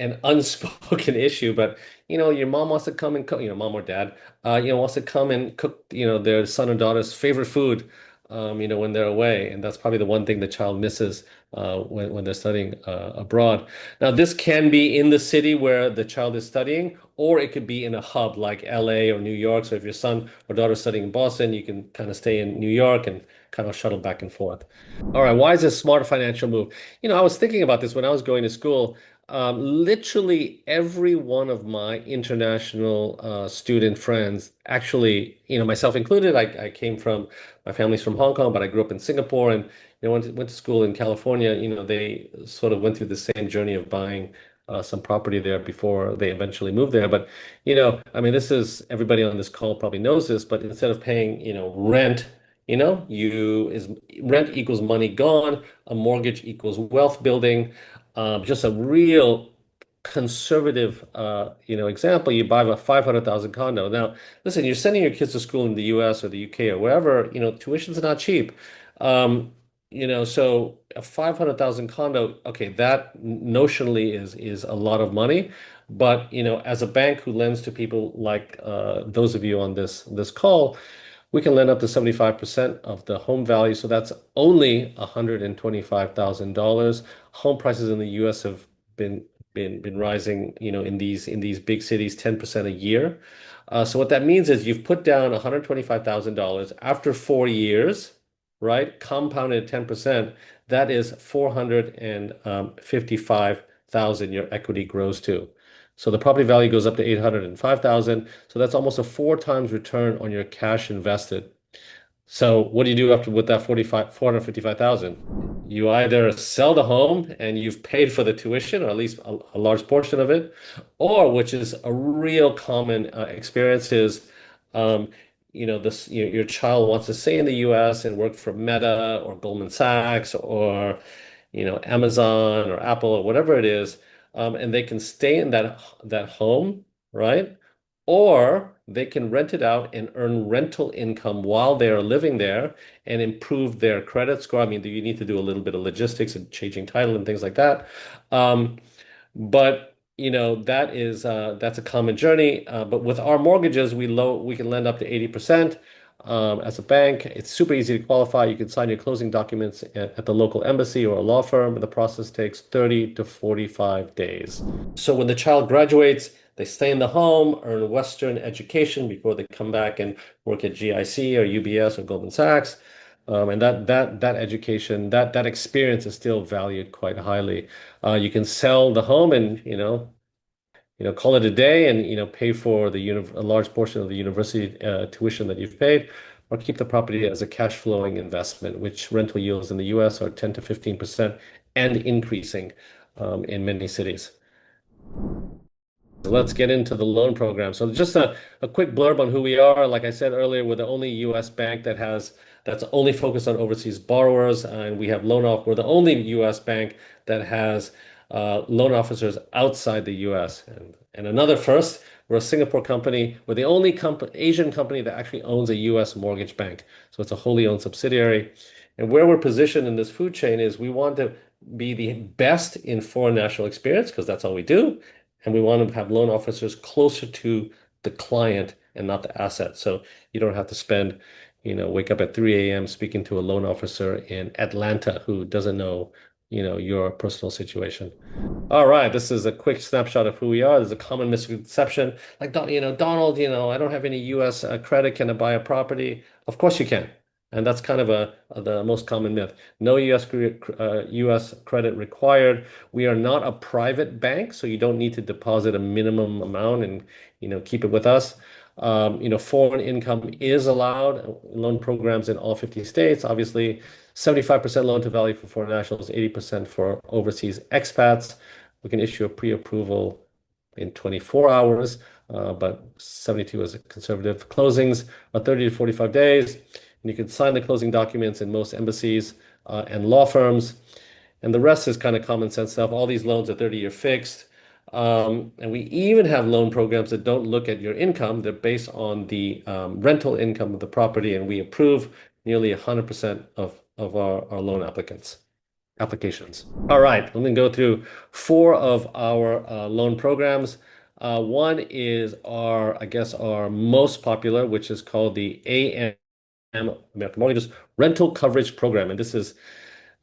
an unspoken issue. But your mom wants to come and cook. Mom or dad, wants to come and cook. Their son or daughter's favorite food. When they're away, and that's probably the one thing the child misses when they're studying abroad. Now, this can be in the city where the child is studying, or it could be in a hub like LA or New York. So if your son or daughter is studying in Boston, you can kind of stay in New York and kind of shuttle back and forth. All right, why is this smart financial move? I was thinking about this when I was going to school. Literally every one of my international student friends, actually, myself included, I came from, my family's from Hong Kong, but I grew up in Singapore and went to school in California. They sort of went through the same journey of buying some property there before they eventually moved there. But, I mean, this is everybody on this call probably knows this, but instead of paying, rent, you is rent equals money gone, a mortgage equals wealth building. Just a real conservative, example. You buy a 500,000 condo. Now, listen, you're sending your kids to school in the US or the UK or wherever, tuition's not cheap. Um, so a 500,000 condo, okay, that notionally is a lot of money. But, as a bank who lends to people like those of you on this call, we can lend up to 75% of the home value. So that's only $125,000. Home prices in the US have been been rising, in these big cities 10% a year. So what that means is you've put down $125,000 after 4 years, right? Compounded 10%, that is 455,000 your equity grows to. So the property value goes up to 805,000. So that's almost a four times return on your cash invested. So what do you do after with that 455,000? You either sell the home and you've paid for the tuition, or at least a large portion of it, or which is a real common experience is, your child wants to stay in the U.S. and work for Meta or Goldman Sachs or Amazon or Apple or whatever it is, and they can stay in that home, right? Or they can rent it out and earn rental income while they are living there and improve their credit score. I mean, you need to do a little bit of logistics and changing title and things like that. Um, but that's a common journey. But with our mortgages, we can lend up to 80%. As a bank, it's super easy to qualify. You can sign your closing documents at the local embassy or a law firm. The process takes 30 to 45 days. So when the child graduates, they stay in the home, earn Western education before they come back and work at GIC or UBS or Goldman Sachs. And that education, that experience is still valued quite highly. You can sell the home and call it a day and pay for a large portion of the university tuition that you've paid, or keep the property as a cash flowing investment, which rental yields in the US are 10 to 15% and increasing in many cities. Let's get into the loan program. So just a quick blurb on who we are. Like I said earlier, we're the only US bank that's only focused on overseas borrowers, and we have loan off. We're the only US bank that has loan officers outside the US. And another first, we're a Singapore company. We're the only Asian company that actually owns a US mortgage bank. So it's a wholly owned subsidiary. And where we're positioned in this food chain is we want to be the best in foreign national experience because that's all we do. And we want to have loan officers closer to the client and not the asset. So you don't have to spend, wake up at 3 a.m. speaking to a loan officer in Atlanta who doesn't know, your personal situation. All right, this is a quick snapshot of who we are. There's a common misconception, like, Donald, I don't have any U.S. Credit. Can I buy a property? Of course you can. And that's kind of the most common myth. No U.S. credit required. We are not a private bank, so you don't need to deposit a minimum amount and, keep it with us. Foreign income is allowed. Loan programs in all 50 states. Obviously, 75% loan to value for foreign nationals, 80% for overseas expats. We can issue a pre-approval in 24 hours, but 72 is a conservative. Closings are 30 to 45 days. And you can sign the closing documents in most embassies and law firms. And the rest is kind of common sense stuff. All these loans are 30-year fixed. And we even have loan programs that don't look at your income. They're based on the rental income of the property, and we approve nearly 100% of our loan applications. All right, let me go through four of our loan programs. One is I guess, our most popular, which is called the American Mortgages Rental Coverage Program. And this is,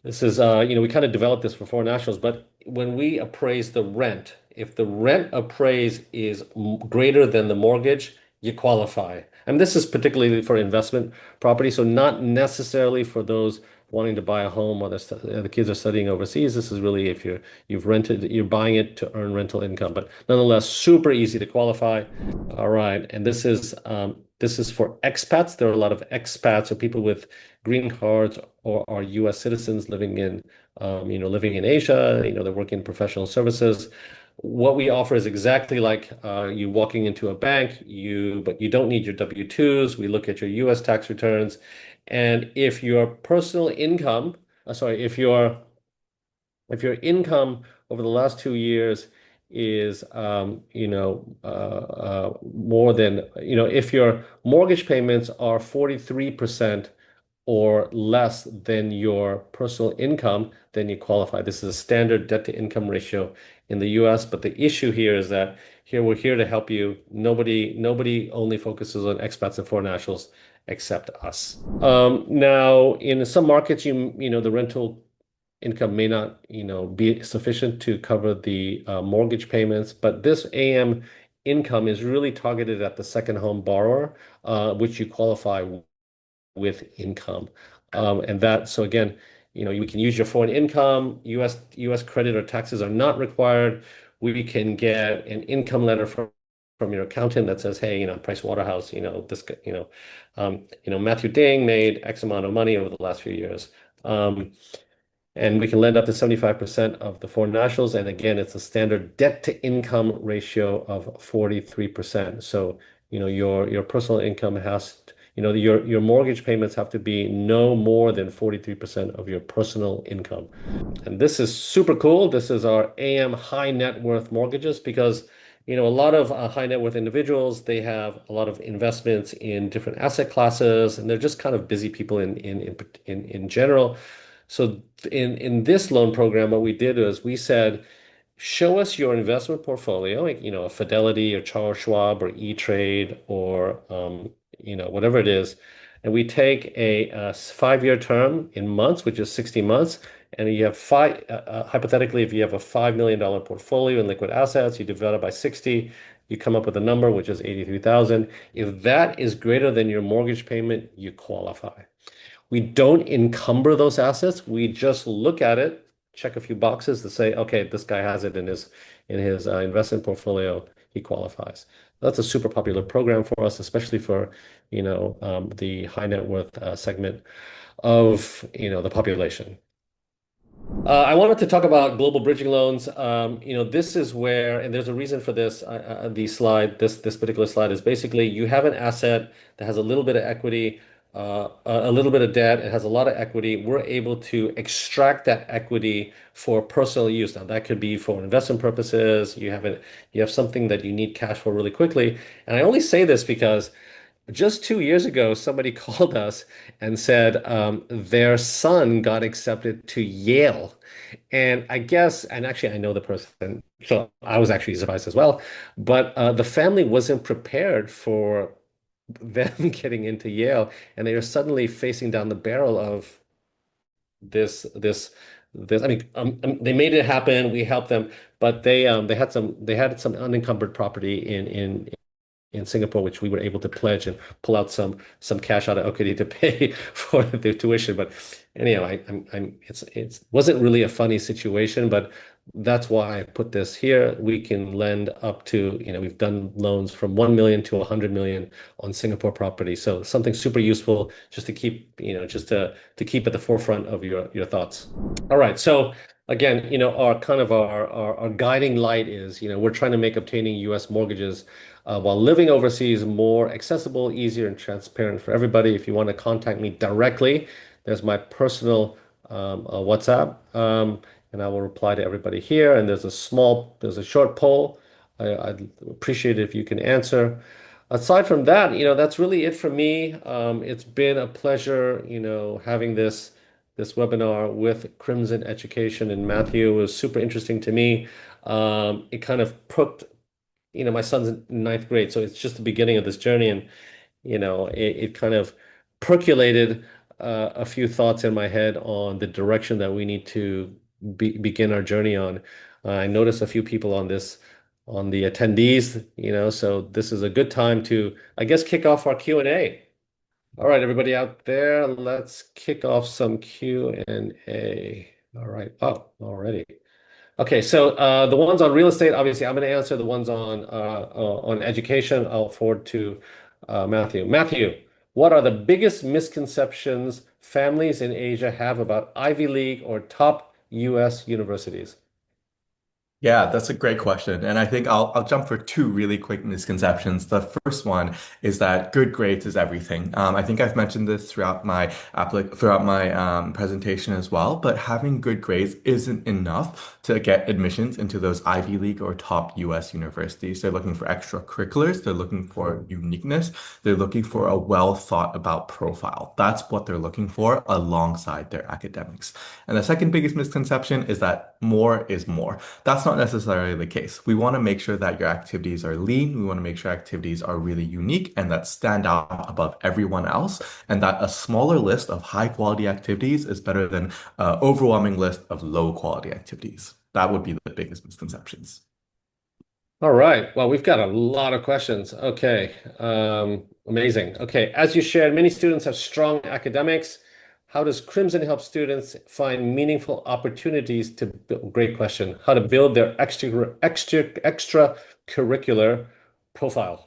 we kind of developed this for foreign nationals, but when we appraise the rent, if the rent appraised is greater than the mortgage, you qualify. And this is particularly for investment property, so not necessarily for those wanting to buy a home while the kids are studying overseas. This is really if you're buying it to earn rental income, but nonetheless, super easy to qualify. All right, and this is for expats. There are a lot of expats or people with green cards or are U.S. citizens living in Asia. They're working in professional services. What we offer is exactly like you walking into a bank, but you don't need your W-2s. We look at your U.S. tax returns. And if your personal income, if your income over the last 2 years is, more than, if your mortgage payments are 43% or less than your personal income, then you qualify. This is a standard debt to income ratio in the US, but the issue here is that we're here to help you. Nobody only focuses on expats and foreign nationals except us. Now, in some markets, the rental income may not, be sufficient to cover the mortgage payments, but this AM income is really targeted at the second home borrower, which you qualify with income. So again, we can use your foreign income. US credit or taxes are not required. We can get an income letter from your accountant that says, hey, Price Waterhouse, Matthew Ding made X amount of money over the last few years. And we can lend up to 75% of the foreign nationals. And again, it's a standard debt to income ratio of 43%. So, your personal income your mortgage payments have to be no more than 43% of your personal income. And this is super cool. This is our AM high net worth mortgages because, a lot of high net worth individuals, they have a lot of investments in different asset classes, and they're just kind of busy people in general. So in this loan program, what we did was we said, show us your investment portfolio, like, a Fidelity or Charles Schwab or E-Trade or whatever it is. And we take a 5-year term in months, which is 60 months. And you have hypothetically, if you have a $5 million portfolio in liquid assets, you divide it by 60, you come up with a number, which is 83,000. If that is greater than your mortgage payment, you qualify. We don't encumber those assets. We just look at it, check a few boxes to say, okay, this guy has it in his investment portfolio. He qualifies. That's a super popular program for us, especially for the high net worth segment of the population. I wanted to talk about global bridging loans. This is where, and there's a reason for this. This particular slide is basically you have an asset that has a little bit of equity. a little bit of debt. It has a lot of equity. We're able to extract that equity for personal use. Now, that could be for investment purposes. You have something that you need cash for really quickly. And I only say this because just 2 years ago, somebody called us and said their son got accepted to Yale. And I guess, and actually, I know the person, so I was actually surprised as well. But the family wasn't prepared for them getting into Yale, and they are suddenly facing down the barrel of this this. I mean, they made it happen. We helped them, but they had some unencumbered property in Singapore, which we were able to pledge and pull out some cash out of equity to pay for their tuition. But anyhow, it wasn't really a funny situation, but that's why I put this here. We can lend up to, we've done loans from 1 million to 100 million on Singapore property. So something super useful just to keep, to keep at the forefront of your thoughts. All right. So again, our kind of our guiding light is, we're trying to make obtaining US mortgages while living overseas more accessible, easier, and transparent for everybody. If you want to contact me directly, there's my personal WhatsApp, and I will reply to everybody here. And there's a short poll. I'd appreciate it if you can answer. Aside from that, that's really it for me. It's been a pleasure, having this webinar with Crimson Education and Matthew. It was super interesting to me. It kind of put my son's in ninth grade, so it's just the beginning of this journey, and it kind of percolated a few thoughts in my head on the direction that we need to begin our journey on. I noticed a few people on the attendees, so this is a good time to, I guess, kick off our Q&A. All right, everybody out there, let's kick off some Q&A. All right. Oh, already. Okay, so the ones on real estate, obviously, I'm going to answer. The ones on education, I'll forward to Matthew. Matthew, what are the biggest misconceptions families in Asia have about Ivy League or top US universities?
Yeah, that's a great question. And I think I'll jump for two really quick misconceptions. The first one is that good grades is everything. I think I've mentioned this throughout my presentation as well, but having good grades isn't enough to get admissions into those Ivy League or top US universities. They're looking for extracurriculars, they're looking for uniqueness, they're looking for a well thought about profile. That's what they're looking for alongside their academics. And the second biggest misconception is that more is more. That's not necessarily the case. We want to make sure that your activities are lean. We want to make sure activities are really unique and that stand out above everyone else, and that a smaller list of high quality activities is better than an overwhelming list of low quality activities. That would be the biggest misconceptions.
All right. Well, we've got a lot of questions. Okay. Amazing. Okay. As you shared, many students have strong academics. How does Crimson help students find meaningful opportunities to build, great question, how to build their extracurricular profile?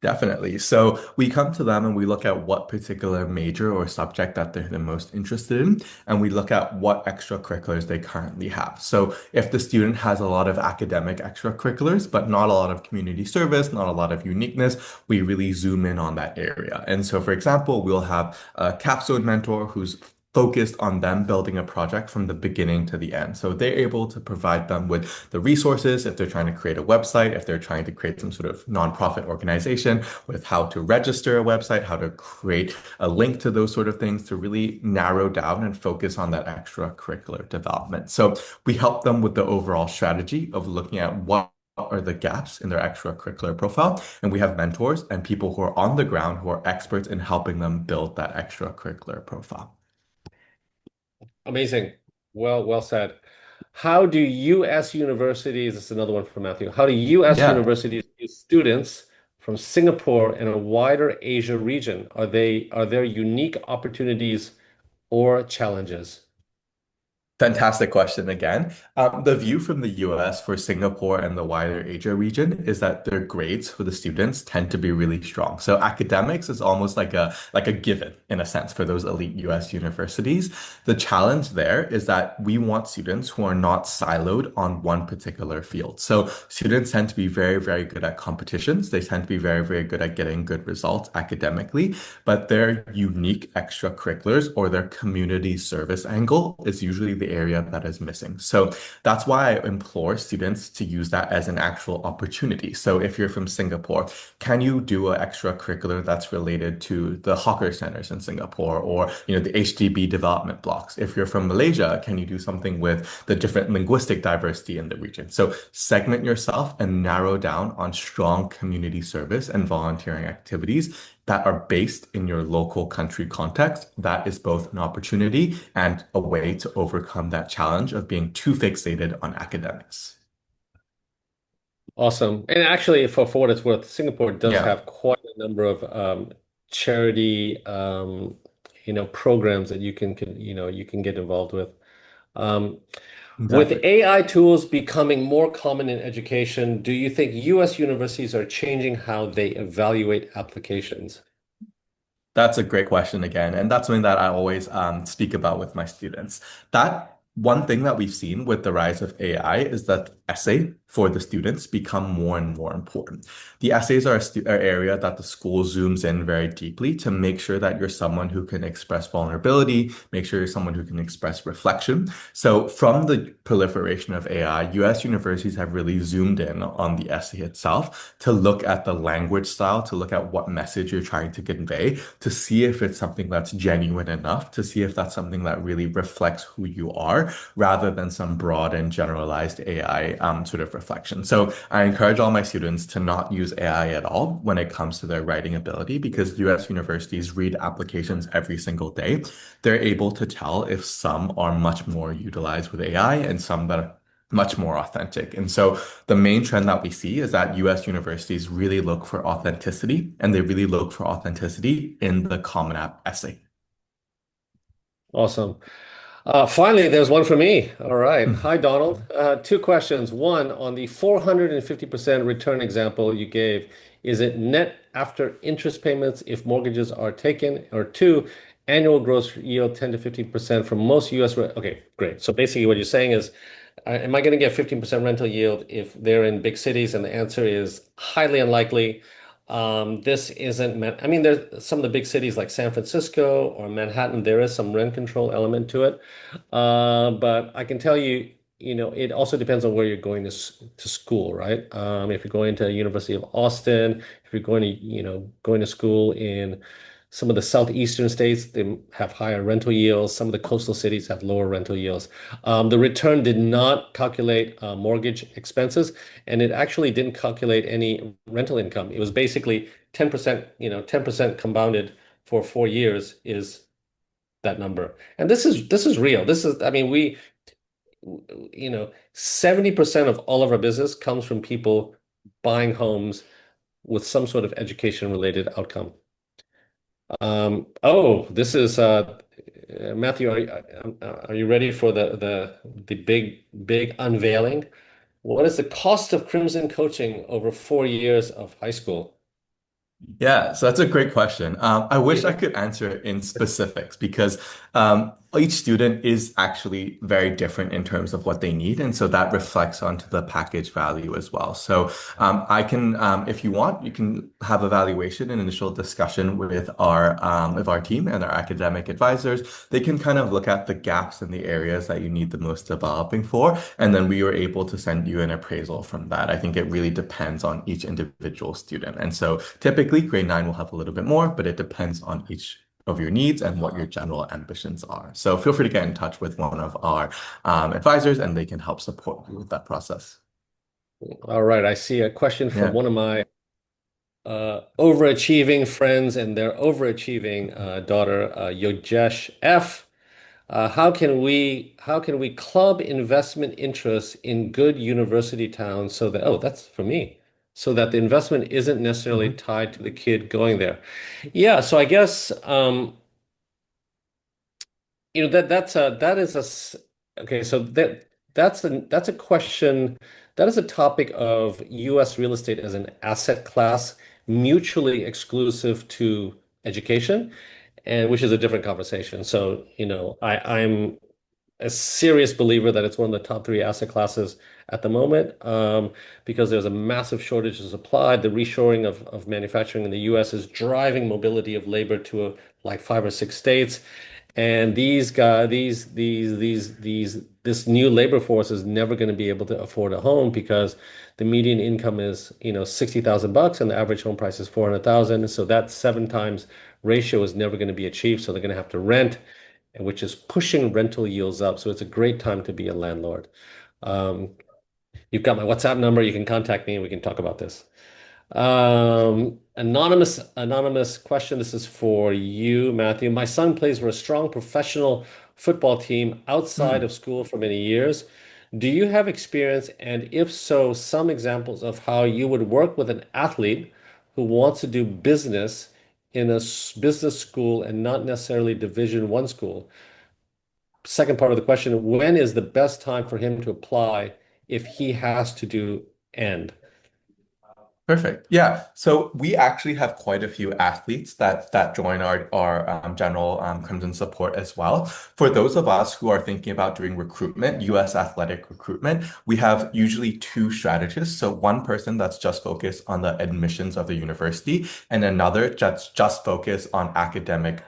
Definitely. So we come to them and we look at what particular major or subject that they're the most interested in, and we look at what extracurriculars they currently have. So if the student has a lot of academic extracurriculars, but not a lot of community service, not a lot of uniqueness, we really zoom in on that area. And so, for example, we'll have a capstone mentor who's focused on them building a project from the beginning to the end. So they're able to provide them with the resources if they're trying to create a website, if they're trying to create some sort of nonprofit organization, with how to register a website, how to create a link to those sort of things to really narrow down and focus on that extracurricular development. So we help them with the overall strategy of looking at what are the gaps in their extracurricular profile. And we have mentors and people who are on the ground who are experts in helping them build that extracurricular profile.
Amazing. Well said. How do U.S. universities, this is another one from Matthew, how do U.S.
Yeah.
universities use students from Singapore and a wider Asia region? Are there unique opportunities or challenges?
Fantastic question again. The view from the US for Singapore and the wider Asia region is that their grades for the students tend to be really strong. So academics is almost like a given in a sense for those elite US universities. The challenge there is that we want students who are not siloed on one particular field. So students tend to be very, very good at competitions. They tend to be very, very good at getting good results academically, but their unique extracurriculars or their community service angle is usually the area that is missing. So that's why I implore students to use that as an actual opportunity. So if you're from Singapore, can you do an extracurricular that's related to the hawker centers in Singapore or the HDB development blocks? If you're from Malaysia, can you do something with the different linguistic diversity in the region? So segment yourself and narrow down on strong community service and volunteering activities that are based in your local country context. That is both an opportunity and a way to overcome that challenge of being too fixated on academics.
Awesome. And actually, for what it's worth, Singapore does
Yeah,
have quite a number of charity, programs that you can get involved with. Um, with
exactly.
AI tools becoming more common in education, do you think US universities are changing how they evaluate applications?
That's a great question again, and that's something that I always speak about with my students. That one thing that we've seen with the rise of AI is that essay for the students become more and more important. The essays are an area that the school zooms in very deeply to make sure that you're someone who can express vulnerability, make sure you're someone who can express reflection. So from the proliferation of AI, US universities have really zoomed in on the essay itself to look at the language style, to look at what message you're trying to convey, to see if it's something that's genuine enough, to see if that's something that really reflects who you are, rather than some broad and generalized AI sort of reflection. So I encourage all my students to not use AI at all when it comes to their writing ability because US universities read applications every single day. They're able to tell if some are much more utilized with AI and some that are much more authentic. And so the main trend that we see is that US universities really look for authenticity and they really look for authenticity in the Common App essay.
Awesome. Finally, there's one for me. All right. Hi, Donald. Two questions. One, on the 450% return example you gave, is it net after interest payments if mortgages are taken? Or two, annual gross yield 10 to 15% from most US. Okay, great. So basically, what you're saying is, am I going to get 15% rental yield if they're in big cities? And the answer is highly unlikely. This isn't meant, I mean, there's some of the big cities like San Francisco or Manhattan, there is some rent control element to it. But I can tell you, it also depends on where you're going to school, right? If you're going to University of Austin, if you're going to, going to school in some of the southeastern states, they have higher rental yields. Some of the coastal cities have lower rental yields. The return did not calculate mortgage expenses, and it actually didn't calculate any rental income. It was basically 10%, 10% compounded for 4 years is that number. And this is real. I mean, 70% of all of our business comes from people buying homes with some sort of education related outcome. This is Matthew, are you ready for the big unveiling? What is the cost of Crimson coaching over 4 years of high school?
Yeah, so that's a great question. I wish I
Yeah.
could answer it in specifics because each student is actually very different in terms of what they need, and so that reflects onto the package value as well. So I can, if you want, you can have evaluation and initial discussion with our team and our academic advisors. They can kind of look at the gaps in the areas that you need the most developing for, and then we were able to send you an appraisal from that. I think it really depends on each individual student, and so typically grade 9 will have a little bit more, but it depends on each of your needs and what your general ambitions are. So feel free to get in touch with one of our advisors and they can help support you with that process.
All right. I see a question from
Yeah.
one of my overachieving friends and their overachieving daughter, Yogesh F. How can we club investment interests in good university towns so that, oh, that's for me, so that the investment isn't necessarily
Mhm.
tied to the kid going there? Yeah, so I guess that is Okay, so that's a question, that is a topic of US real estate as an asset class mutually exclusive to education, and which is a different conversation. So, I'm a serious believer that it's one of the top three asset classes at the moment, because there's a massive shortage of supply. The reshoring of manufacturing in the US is driving mobility of labor to like five or six states. And these guys, this new labor force is never going to be able to afford a home because the median income is, $60,000 and the average home price is 400,000. So that seven times ratio is never going to be achieved. So they're going to have to rent, which is pushing rental yields up. So it's a great time to be a landlord. Um, you've got my WhatsApp number. You can contact me and we can talk about this. Anonymous question. This is for you, Matthew. My son plays for a strong professional football team outside
Hmm.
of school for many years. Do you have experience, and if so, some examples of how you would work with an athlete who wants to do business in a business school and not necessarily Division One school? Second part of the question, when is the best time for him to apply if he has to do end?
Perfect. Yeah. So we actually have quite a few athletes that join our general Crimson support as well. For those of us who are thinking about doing recruitment, U.S. athletic recruitment, we have usually two strategists. So one person that's just focused on the admissions of the university, and another that's just focused on athletic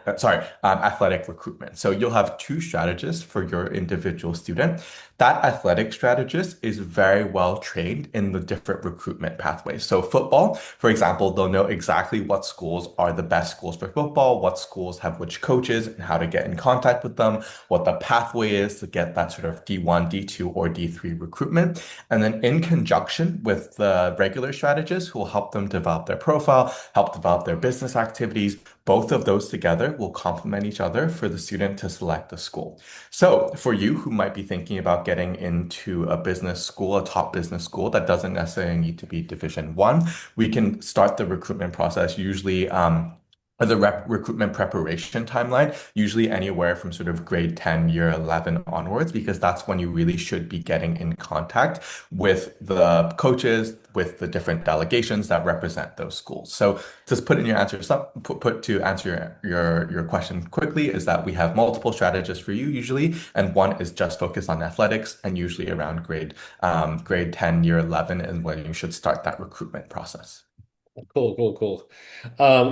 recruitment. So you'll have two strategists for your individual student. That athletic strategist is very well trained in the different recruitment pathways. So football, for example, they'll know exactly what schools are the best schools for football, what schools have which coaches and how to get in contact with them, what the pathway is to get that sort of D1, D2, or D3 recruitment. And then in conjunction with the regular strategist who will help them develop their profile, help develop their business activities, both of those together will complement each other for the student to select the school. So, for you who might be thinking about getting into a business school, a top business school that doesn't necessarily need to be Division One, we can start the recruitment process usually. Or the recruitment preparation timeline, usually anywhere from sort of grade 10, year 11 onwards, because that's when you really should be getting in contact with the coaches, with the different delegations that represent those schools. So just put in your answer, put to answer your question quickly is that we have multiple strategists for you usually, and one is just focused on athletics, and usually around grade 10, year 11 is when you should start that recruitment process.
Cool, cool, cool.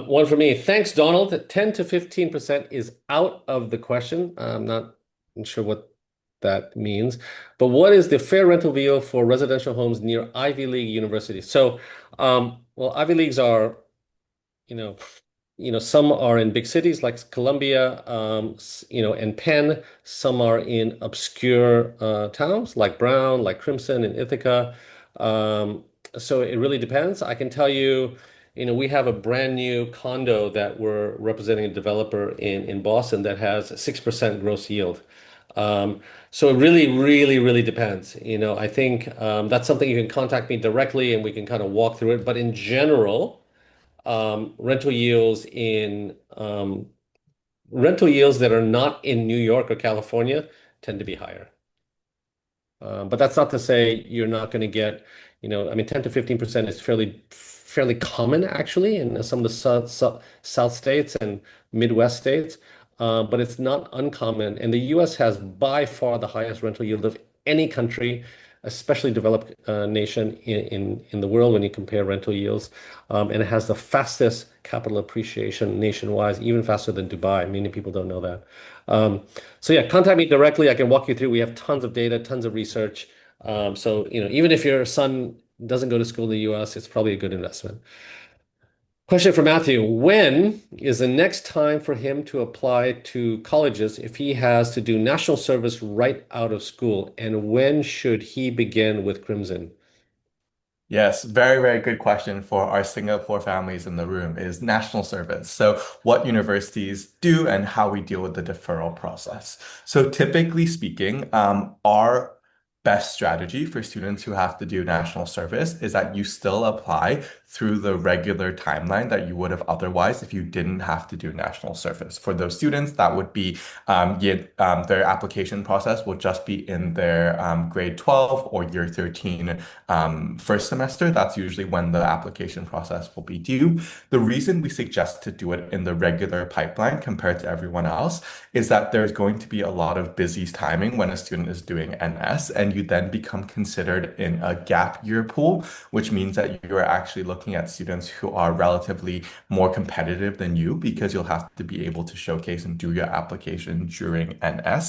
One for me. Thanks, Donald. 10 to 15% is out of the question. I'm not sure what that means. But what is the fair rental yield for residential homes near Ivy League universities? So, well, Ivy Leagues are, you know, some are in big cities like Columbia, and Penn. Some are in obscure towns like Brown, like Crimson and Ithaca. Um, so it really depends. I can tell you, we have a brand new condo that we're representing a developer in Boston that has a 6% gross yield. So it really, really, really depends. I think that's something you can contact me directly and we can kind of walk through it. But in general, rental yields that are not in New York or California tend to be higher. But that's not to say you're not going to get, I mean, 10 to 15% is fairly common actually in some of the South states and Midwest states. But it's not uncommon. And the US has by far the highest rental yield of any country, especially developed nation in the world when you compare rental yields. And it has the fastest capital appreciation nationwide, even faster than Dubai. Many people don't know that. Um, so yeah, contact me directly. I can walk you through. We have tons of data, tons of research. So even if your son doesn't go to school in the US, it's probably a good investment. Question for Matthew. When is the next time for him to apply to colleges if he has to do national service right out of school? And when should he begin with Crimson?
Yes, very, very good question for our Singapore families in the room is national service. So, what universities do and how we deal with the deferral process. So, typically speaking, our best strategy for students who have to do national service is that you still apply through the regular timeline that you would have otherwise if you didn't have to do national service. For those students, that would be their application process will just be in their grade 12 or year 13 first semester. That's usually when the application process will be due. The reason we suggest to do it in the regular pipeline compared to everyone else is that there's going to be a lot of busy timing when a student is doing NS, and you then become considered in a gap year pool, which means that you're actually looking at students who are relatively more competitive than you because you'll have to be able to showcase and do your application during NS.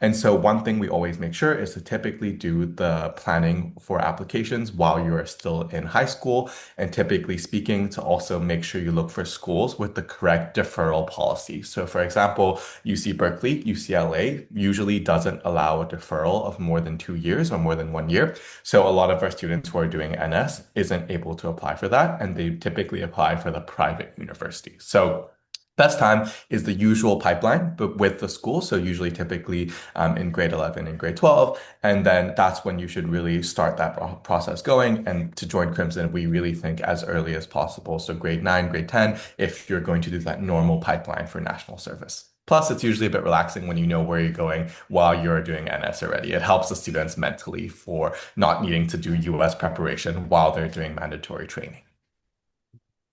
And so one thing we always make sure is to typically do the planning for applications while you're still in high school, and typically speaking, to also make sure you look for schools with the correct deferral policy. So for example, UC Berkeley, UCLA usually doesn't allow a deferral of more than 2 years or more than 1 year. So a lot of our students who are doing NS isn't able to apply for that, and they typically apply for the private university. So best time is the usual pipeline, but with the school. So usually typically in grade 11 and grade 12. And then that's when you should really start that process going. And to join Crimson, we really think as early as possible. So grade 9, grade 10, if you're going to do that normal pipeline for national service. Plus, it's usually a bit relaxing when you know where you're going while you're doing NS already. It helps the students mentally for not needing to do US preparation while they're doing mandatory training.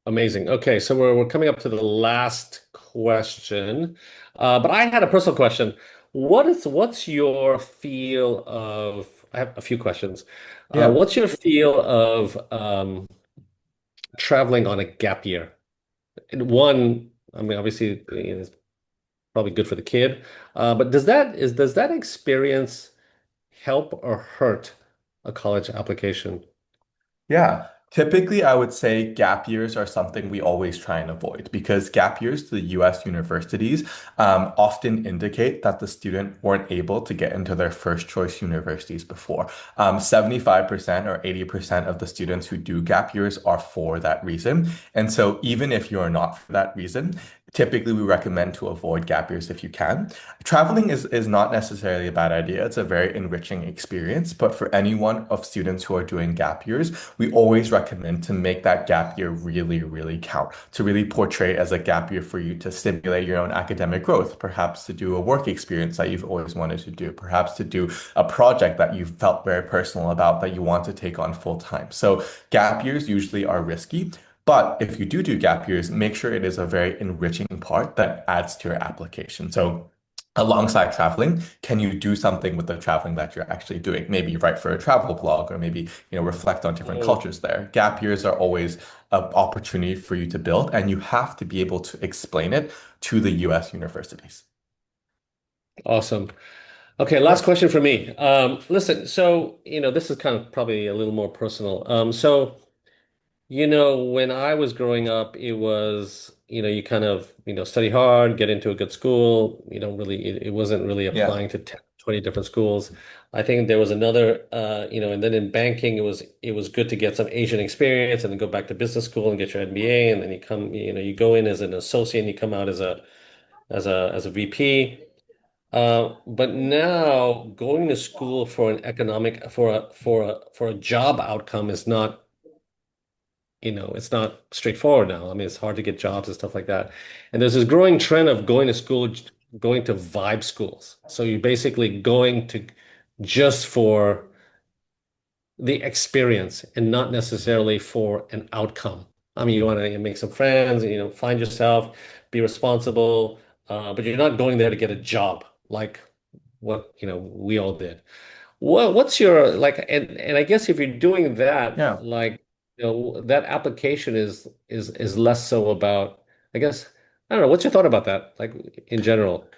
Amazing. Okay, so we're coming up to the last question. But I had a personal question. What's your feel of I have a few questions.
Yeah.
What's your feel of traveling on a gap year? And one, I mean, obviously, it's probably good for the kid. But does that experience help or hurt a college application?
Yeah, typically I would say gap years are something we always try and avoid because gap years to the US universities often indicate that the student weren't able to get into their first choice universities before. 75% or 80% of the students who do gap years are for that reason. And so even if you're not for that reason, typically we recommend to avoid gap years if you can. Traveling is not necessarily a bad idea. It's a very enriching experience, but for anyone of students who are doing gap years, we always recommend to make that gap year really, really count, to really portray it as a gap year for you to stimulate your own academic growth, perhaps to do a work experience that you've always wanted to do, perhaps to do a project that you felt very personal about that you want to take on full time. So gap years usually are risky. But if you do gap years, make sure it is a very enriching part that adds to your application. So alongside traveling, can you do something with the traveling that you're actually doing? Maybe write for a travel blog or maybe, reflect on different
Mm,
cultures there. Gap years are always an opportunity for you to build, and you have to be able to explain it to the US universities.
awesome. Okay, last
Cool.
question for me. Listen, so this is kind of probably a little more personal. When I was growing up, it was, you kind of, study hard, get into a good school. You don't really, it wasn't really
Yeah.
applying to 10, 20 different schools. I think there was another, and then in banking, it was good to get some Asian experience and then go back to business school and get your MBA. And then you go in as an associate and you come out as a VP. But now going to school for an economic for a job outcome is not, it's not straightforward now. I mean, it's hard to get jobs and stuff like that. And there's this growing trend of going to school, going to vibe schools. So you're basically going to just for the experience and not necessarily for an outcome. I mean, you want to make some friends, find yourself, be responsible, but you're not going there to get a job like what, we all did. What's your like, and I guess if you're doing that,
Yeah.
like, that application is less so about, I guess, I don't know, what's your thought about that, like in general?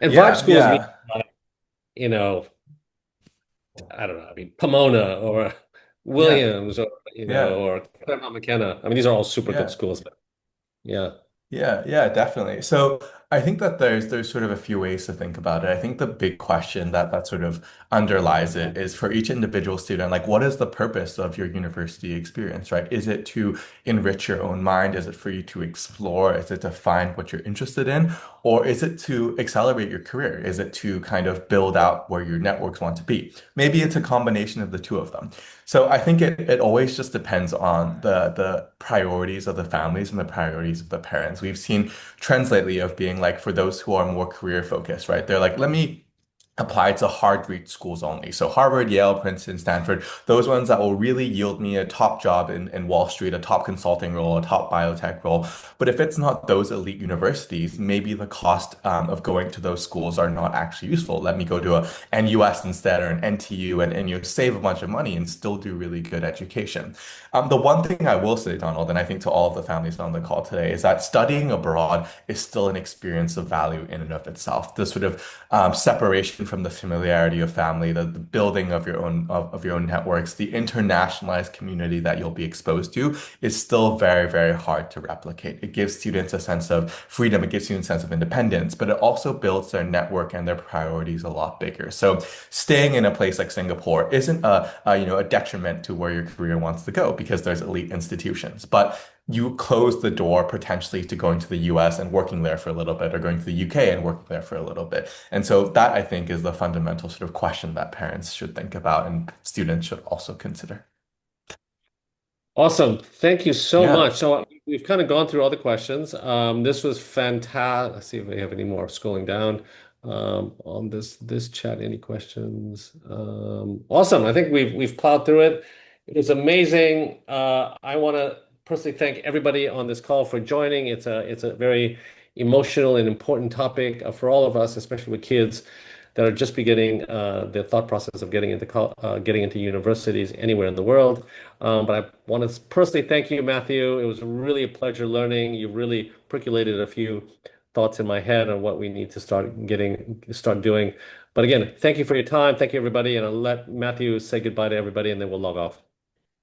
And vibe
Yeah.
schools mean,
Yeah.
you know, I don't know, I mean, Pomona or
Yeah.
Williams or,
Yeah.
or Claremont McKenna. I mean, these are all super good
Yeah.
schools, but yeah.
Yeah, definitely. So I think that there's sort of a few ways to think about it. I think the big question that sort of underlies it is for each individual student, like what is the purpose of your university experience, right? Is it to enrich your own mind? Is it for you to explore? Is it to find what you're interested in? Or is it to accelerate your career? Is it to kind of build out where your networks want to be? Maybe it's a combination of the two of them. So I think it always just depends on the priorities of the families and the priorities of the parents. We've seen trends lately of being like for those who are more career focused, right? They're like, let me apply to hard reach schools only. So Harvard, Yale, Princeton, Stanford, those ones that will really yield me a top job in Wall Street, a top consulting role, a top biotech role. But if it's not those elite universities, maybe the cost of going to those schools are not actually useful. Let me go to a NUS instead or an NTU and you save a bunch of money and still do really good education. The one thing I will say, Donald, and I think to all of the families on the call today, is that studying abroad is still an experience of value in and of itself. The sort of separation from the familiarity of family, the building of your own networks, the internationalized community that you'll be exposed to is still very, very hard to replicate. It gives students a sense of freedom, it gives students a sense of independence, but it also builds their network and their priorities a lot bigger. So staying in a place like Singapore isn't a detriment to where your career wants to go because there's elite institutions. But you close the door potentially to going to the US and working there for a little bit, or going to the UK and working there for a little bit. And so that I think is the fundamental sort of question that parents should think about and students should also consider.
Awesome. Thank you so
Yeah.
much. So we've kind of gone through all the questions. This was fantastic. Let's see if we have any more scrolling down on this chat. Any questions? Awesome. I think we've plowed through it. It was amazing. I want to personally thank everybody on this call for joining. It's a very emotional and important topic for all of us, especially with kids that are just beginning the thought process of getting into universities anywhere in the world. But I want to personally thank you, Matthew. It was really a pleasure learning. You really percolated a few thoughts in my head on what we need to start doing. But again, thank you for your time. Thank you, everybody. And I'll let Matthew say goodbye to everybody, and then we'll log off.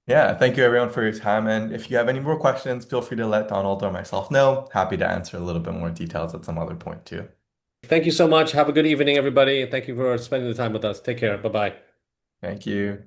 Yeah. Thank you everyone for your time. And if you have any more questions, feel free to let Donald or myself know. Happy to answer a little bit more details at some other point too.
Thank you so much. Have a good evening, everybody. And thank you for spending the time with us. Take care. Bye bye.
Thank you.